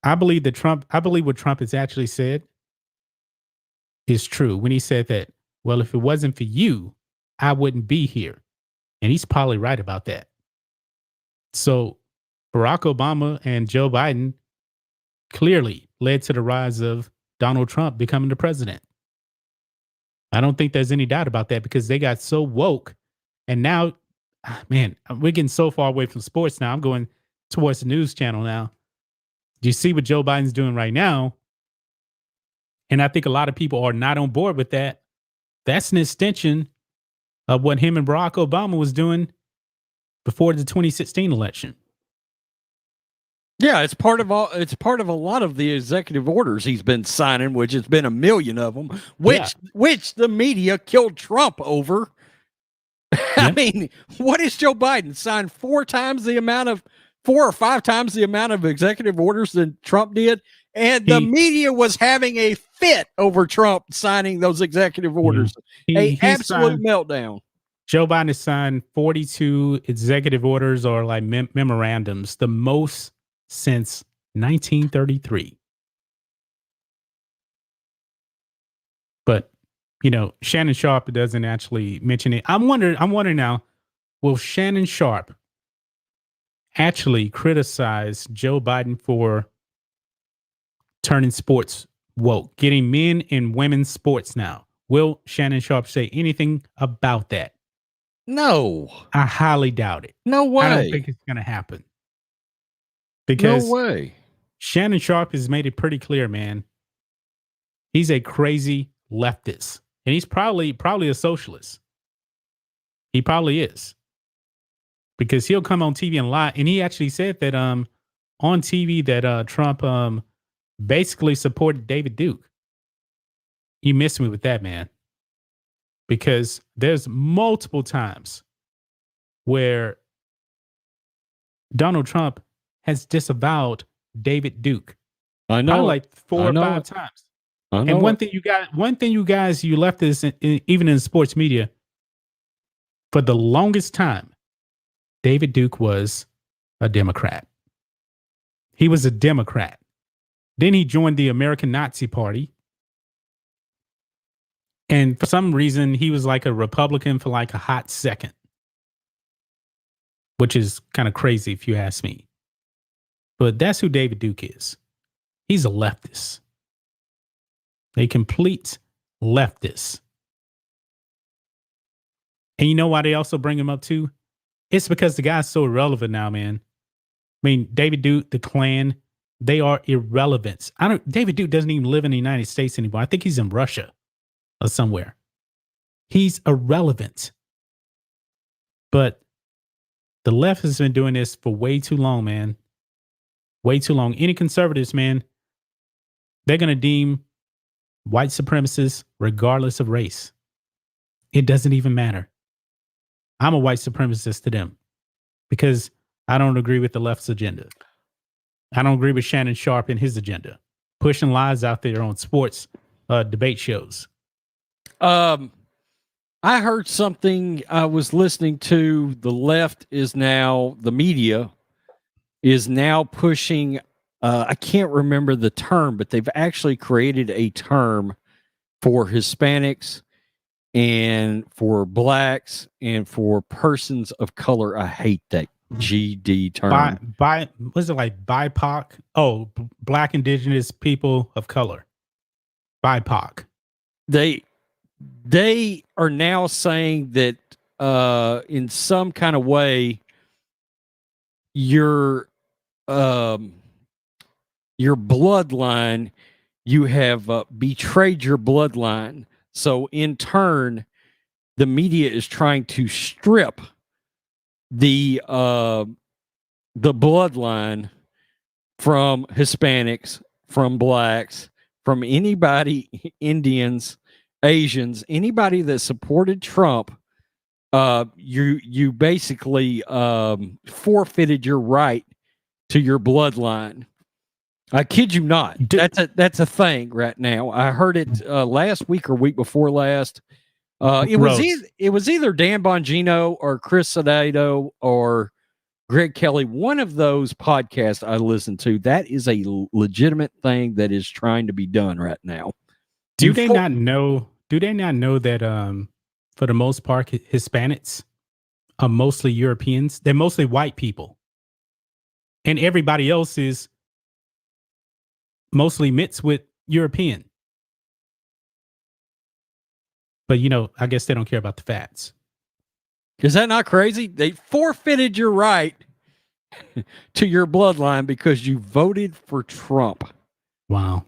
I believe what Trump has actually said is true when he said that, well, if it wasn't for you, I wouldn't be here. And he's probably right about that. So Barack Obama and Joe Biden clearly led to the rise of Donald Trump becoming the president. I don't think there's any doubt about that because they got so woke. And now, man, we're getting so far away from sports now. I'm going towards the news channel now. Do you see what Joe Biden's doing right now? And I think a lot of people are not on board with that. That's an extension of what him and Barack Obama was doing before the 2016 election. Yeah, it's part of a lot of the executive orders he's been signing, which has been a million of them, which the media killed Trump over. I mean, what is Joe Biden signed 4 or 5 times the amount of executive orders that Trump did? And the media was having a fit over Trump signing those executive orders. An absolute meltdown. Joe Biden has signed 42 executive orders or like memorandums, the most since 1933. But, Shannon Sharp doesn't actually mention it. I'm wondering now, will Shannon Sharp actually criticize Joe Biden for turning sports woke, getting men and women's sports now? Will Shannon Sharp say anything about that? No. I highly doubt it. No way. I don't think it's going to happen. Because no way. Shannon Sharp has made it pretty clear, man. He's a crazy leftist. And he's probably a socialist. He probably is. Because he'll come on TV and lie. And he actually said that on TV that Trump basically supported David Duke. You missed me with that, man. Because there's multiple times where Donald Trump has disavowed David Duke. I know, probably like 4 or 5 times. And one thing you guys, you left this even in sports media. For the longest time, David Duke was a Democrat. He was a Democrat. Then he joined the American Nazi Party. And for some reason, he was like a Republican for like a hot second, which is kind of crazy if you ask me. But that's who David Duke is. He's a leftist, a complete leftist. And you know why they also bring him up too? It's because the guy's so irrelevant now, man. I mean, David Duke, the Klan, they are irrelevant. David Duke doesn't even live in the United States anymore. I think he's in Russia or somewhere. He's irrelevant. But the left has been doing this for way too long, man. Way too long. Any conservatives, man, they're going to deem white supremacists regardless of race. It doesn't even matter. I'm a white supremacist to them because I don't agree with the left's agenda. I don't agree with Shannon Sharp and his agenda, pushing lies out there on sports debate shows. I heard something. I was listening to the left is now, the media is now pushing, I can't remember the term, but they've actually created a term for Hispanics and for blacks and for persons of color. I hate GD term. Was it like BIPOC? Oh, Black Indigenous People of Color. BIPOC. They are now saying that in some kind of way your bloodline, you have betrayed your bloodline. So in turn, the media is trying to strip the bloodline from Hispanics, from blacks, from anybody, Indians, Asians, anybody that supported Trump. You basically forfeited your right to your bloodline. I kid you not. That's a thing right now. I heard it last week or week before last. It was either Dan Bongino or Chris Sadeto or Greg Kelly. One of those podcasts I listened to. That is a legitimate thing that is trying to be done right now. Do they not know that for the most part Hispanics are mostly Europeans? They're mostly white people, and everybody else is mostly mixed with European. But I guess they don't care about the facts. Is that not crazy? They forfeited your right to your bloodline because you voted for Trump. Wow.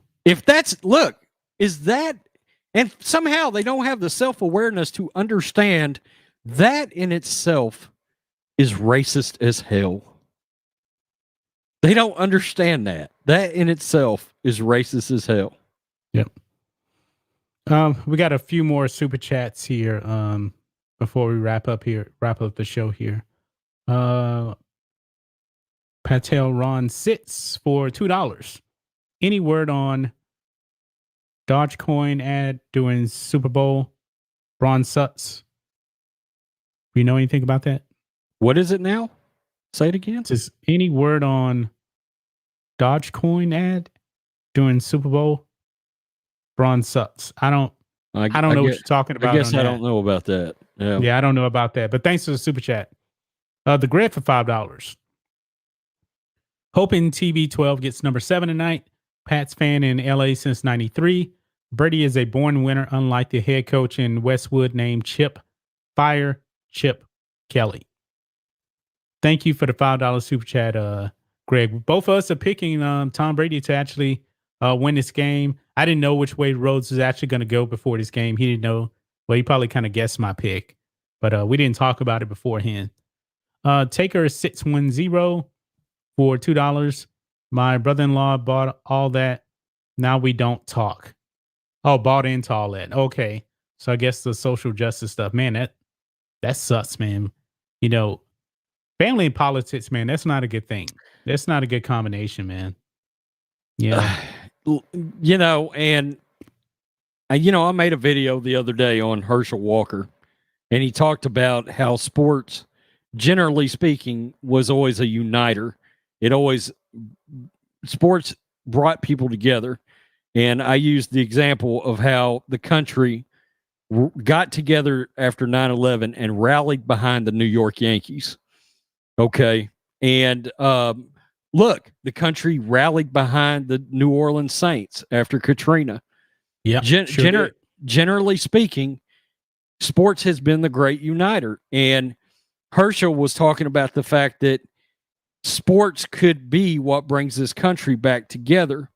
And somehow they don't have the self-awareness to understand that in itself is racist as hell. They don't understand that. That in itself is racist as hell. Yep. We got a few more super chats here before we wrap up the show here. Patel Ron sits for $2. Any word on Dogecoin ad doing Super Bowl? Braun Suts. Do you know anything about that? What is it now? Say it again. Just any word on Dogecoin ad doing Super Bowl? Braun Suts. I don't know what you're talking about. I guess I don't know about that. Yeah, I don't know about that. But thanks for the super chat. The Grid for $5. Hoping TB12 gets number 7 tonight. Pats fan in LA since '93. Brady is a born winner, unlike the head coach in Westwood named Chip Kelly. Thank you for the $5 super chat, Greg. Both of us are picking Tom Brady to actually win this game. I didn't know which way Rhodes was actually going to go before this game. He didn't know. Well, he probably kind of guessed my pick, but we didn't talk about it beforehand. Taker 610 for $2. My brother-in-law bought all that. Now we don't talk. Oh, bought into all that. Okay. So I guess the social justice stuff, man, that sucks, man. Family and politics, man, that's not a good thing. That's not a good combination, man. Yeah. And I made a video the other day on Herschel Walker, and he talked about how sports, generally speaking, was always a uniter. Sports brought people together. And I used the example of how the country got together after 9/11 and rallied behind the New York Yankees. Okay. And look, the country rallied behind the New Orleans Saints after Katrina. Yeah. Generally speaking, sports has been the great uniter. And Herschel was talking about the fact that sports could be what brings this country back together.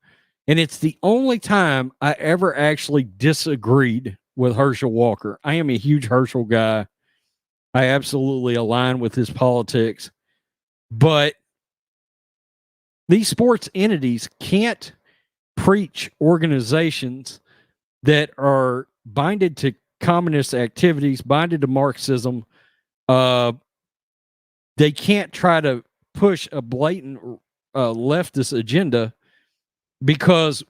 And it's the only time I ever actually disagreed with Herschel Walker. I am a huge Herschel guy. I absolutely align with his politics. But these sports entities can't preach organizations that are binded to communist activities, binded to Marxism. They can't try to push a blatant leftist agenda, because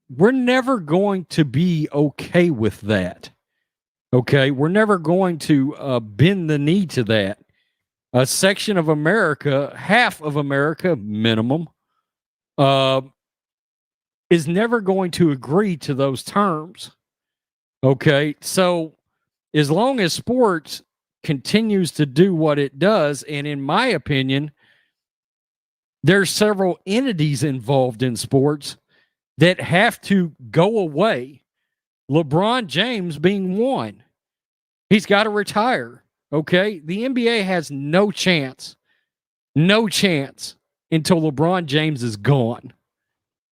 we're never going to be okay with that. Okay? We're never going to bend the knee to that. A section of America, half of America minimum, is never going to agree to those terms. Okay? So as long as sports continues to do what it does. And in my opinion, there's several entities involved in sports that have to go away. LeBron James being one. He's got to retire. Okay. The NBA has no chance until LeBron James is gone.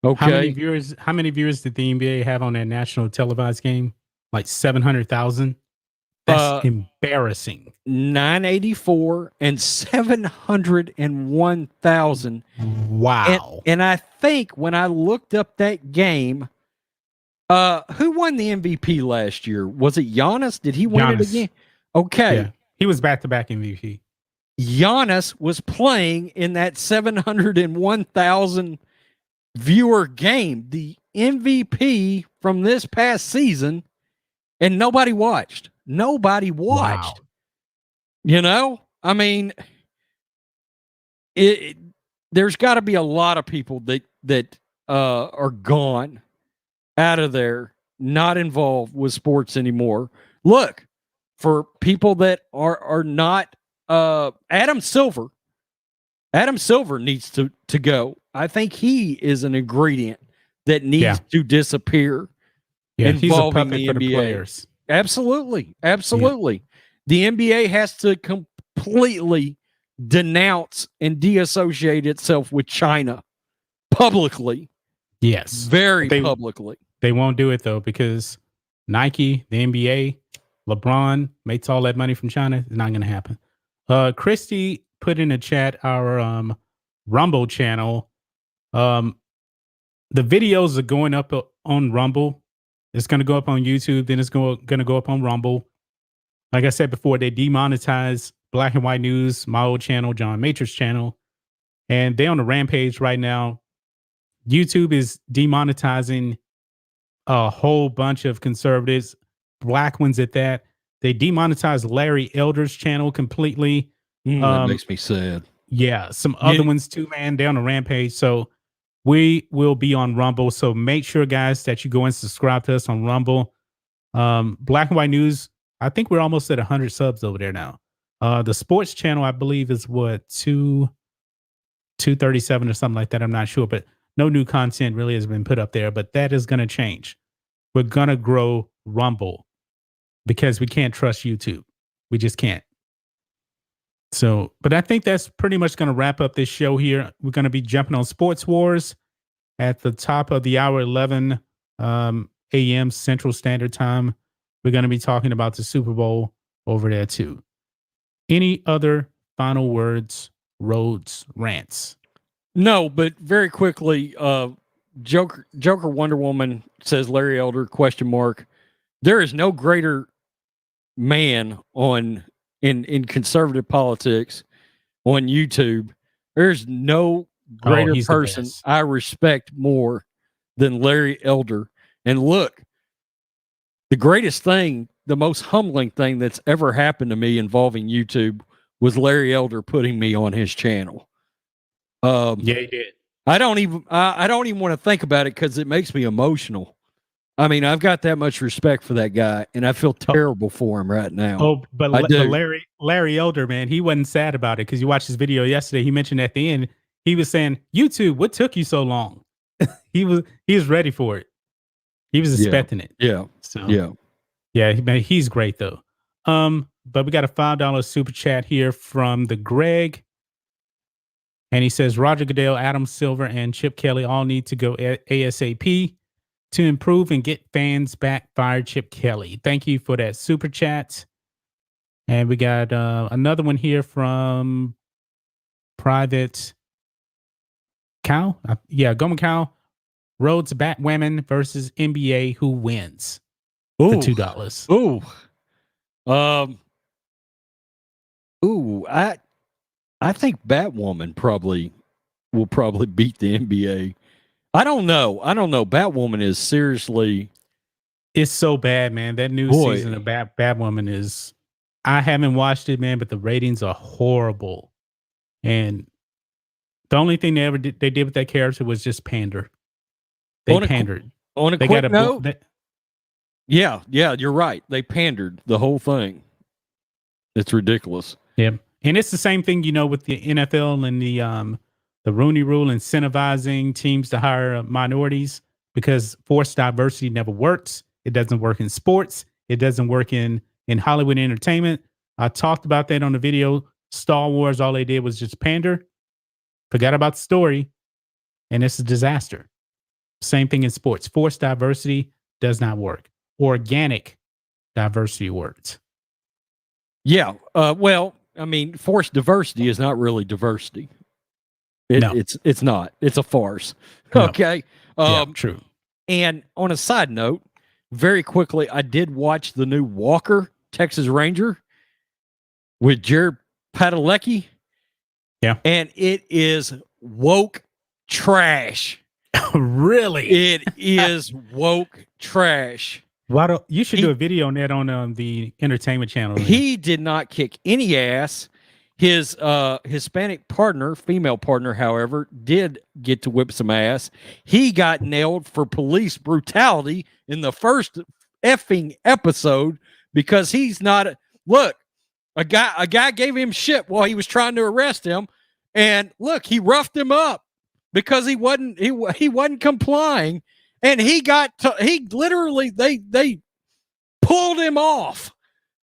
Okay. How many viewers did the NBA have on that national televised game? Like 700,000? That's embarrassing. 984 and 701,000. Wow. And I think when I looked up that game, who won the MVP last year? Was it Giannis? Did he win it again? Okay. Yeah. He was back-to-back MVP. Giannis was playing in that 701,000 viewer game, the MVP from this past season, and nobody watched. Nobody watched. Wow. You know, I mean, there's got to be a lot of people that are gone out of there, not involved with sports anymore. Look, for people that are not Adam Silver needs to go. I think he is an ingredient that needs to disappear. Yeah, he's a puppet for the players. Absolutely. Yeah. The NBA has to completely denounce and deassociate itself with China publicly. Yes. Very publicly. They won't do it though, because Nike, the NBA, LeBron makes all that money from China. It's not going to happen. Christy put in a chat our Rumble channel. The videos are going up on Rumble. It's going to go up on YouTube. Then it's going to go up on Rumble. Like I said before, they demonetized Black and White News, my old channel, John Matrix channel, and they're on a rampage right now. YouTube is demonetizing a whole bunch of conservatives, black ones at that. They demonetized Larry Elder's channel completely. That makes me sad. Yeah, some other ones too, man. They're on a rampage. So we will be on Rumble. So make sure, guys, that you go and subscribe to us on Rumble. Black and White News, I think we're almost at 100 subs over there now. The sports channel, I believe, is what, 237 or something like that. I'm not sure, but no new content really has been put up there. But that is going to change. We're going to grow Rumble because we can't trust YouTube. We just can't. So, but I think that's pretty much going to wrap up this show here. We're going to be jumping on Sports Wars at the top of the hour, 11 a.m. Central Standard Time. We're going to be talking about the Super Bowl over there too. Any other final words, Rhodes, rants? No, but very quickly, Joker Wonder Woman says Larry Elder ? There is no greater man in conservative politics on YouTube. There's no greater person I respect more than Larry Elder. And look, the greatest thing, the most humbling thing that's ever happened to me involving YouTube was Larry Elder putting me on his channel. Yeah, he did. I don't even want to think about it because it makes me emotional. I mean, I've got that much respect for that guy, and I feel terrible for him right now. Oh, but Larry Elder, man, he wasn't sad about it because you watched his video yesterday. He mentioned at the end, he was saying, "YouTube, what took you so long?" he was ready for it. He was expecting it. Yeah. So man, he's great though. But we got a $5 super chat here from the Greg. And he says, Roger Goodell, Adam Silver, and Chip Kelly all need to go ASAP to improve and get fans back. Fire Chip Kelly. Thank you for that super chat. And we got another one here from Private Cow. Gomer Cow. Rhodes Batwomen versus NBA. Who wins? For $2. I think Batwoman will probably beat the NBA. I don't know. Batwoman is seriously. It's so bad, man. That new season of Batwoman is. I haven't watched it, man, but the ratings are horrible. And the only thing they did with that character was just pander. They pandered. On a quick note, yeah, you're right. They pandered the whole thing. It's ridiculous. Yeah. And it's the same thing, with the NFL and the Rooney Rule incentivizing teams to hire minorities, because forced diversity never works. It doesn't work in sports. It doesn't work in Hollywood entertainment. I talked about that on the video. Star Wars, all they did was just pander, forgot about the story, and it's a disaster. Same thing in sports. Forced diversity does not work. Organic diversity works. Yeah. Well, I mean, forced diversity is not really diversity. No. It's not. It's a farce. No. Okay. True. And on a side note, very quickly, I did watch the new Walker, Texas Ranger, with Jared Padalecki. Yeah. And it is woke trash. Really? It is woke trash. Why don't you should do a video on that on the entertainment channel? He did not kick any ass. His Hispanic partner, female partner, however, did get to whip some ass. He got nailed for police brutality in the first effing episode because he's not look, a guy gave him shit while he was trying to arrest him, and look, he roughed him up because he wasn't complying, and he literally they pulled him off.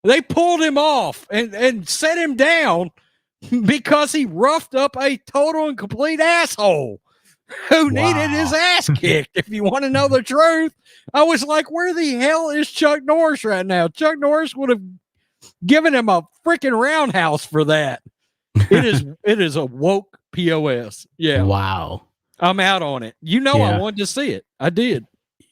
They pulled him off and set him down because he roughed up a total and complete asshole who needed his ass kicked. If you want to know the truth, I was like, where the hell is Chuck Norris right now? Chuck Norris would have given him a freaking roundhouse for that. It is a woke POS. Yeah. Wow. I'm out on it. I wanted to see it. I did.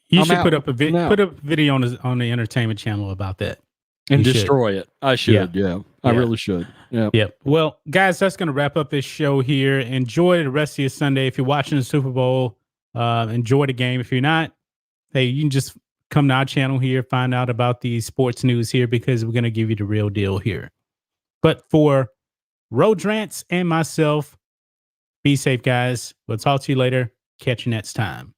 You should put up a video on the entertainment channel about that. And destroy it. I should. Yeah. I really should. Yeah. Yep. Well, guys, that's going to wrap up this show here. Enjoy the rest of your Sunday. If you're watching the Super Bowl, enjoy the game. If you're not, hey, you can just come to our channel here, find out about the sports news here, because we're going to give you the real deal here. But for Rodrantz and myself, be safe, guys. We'll talk to you later. Catch you next time.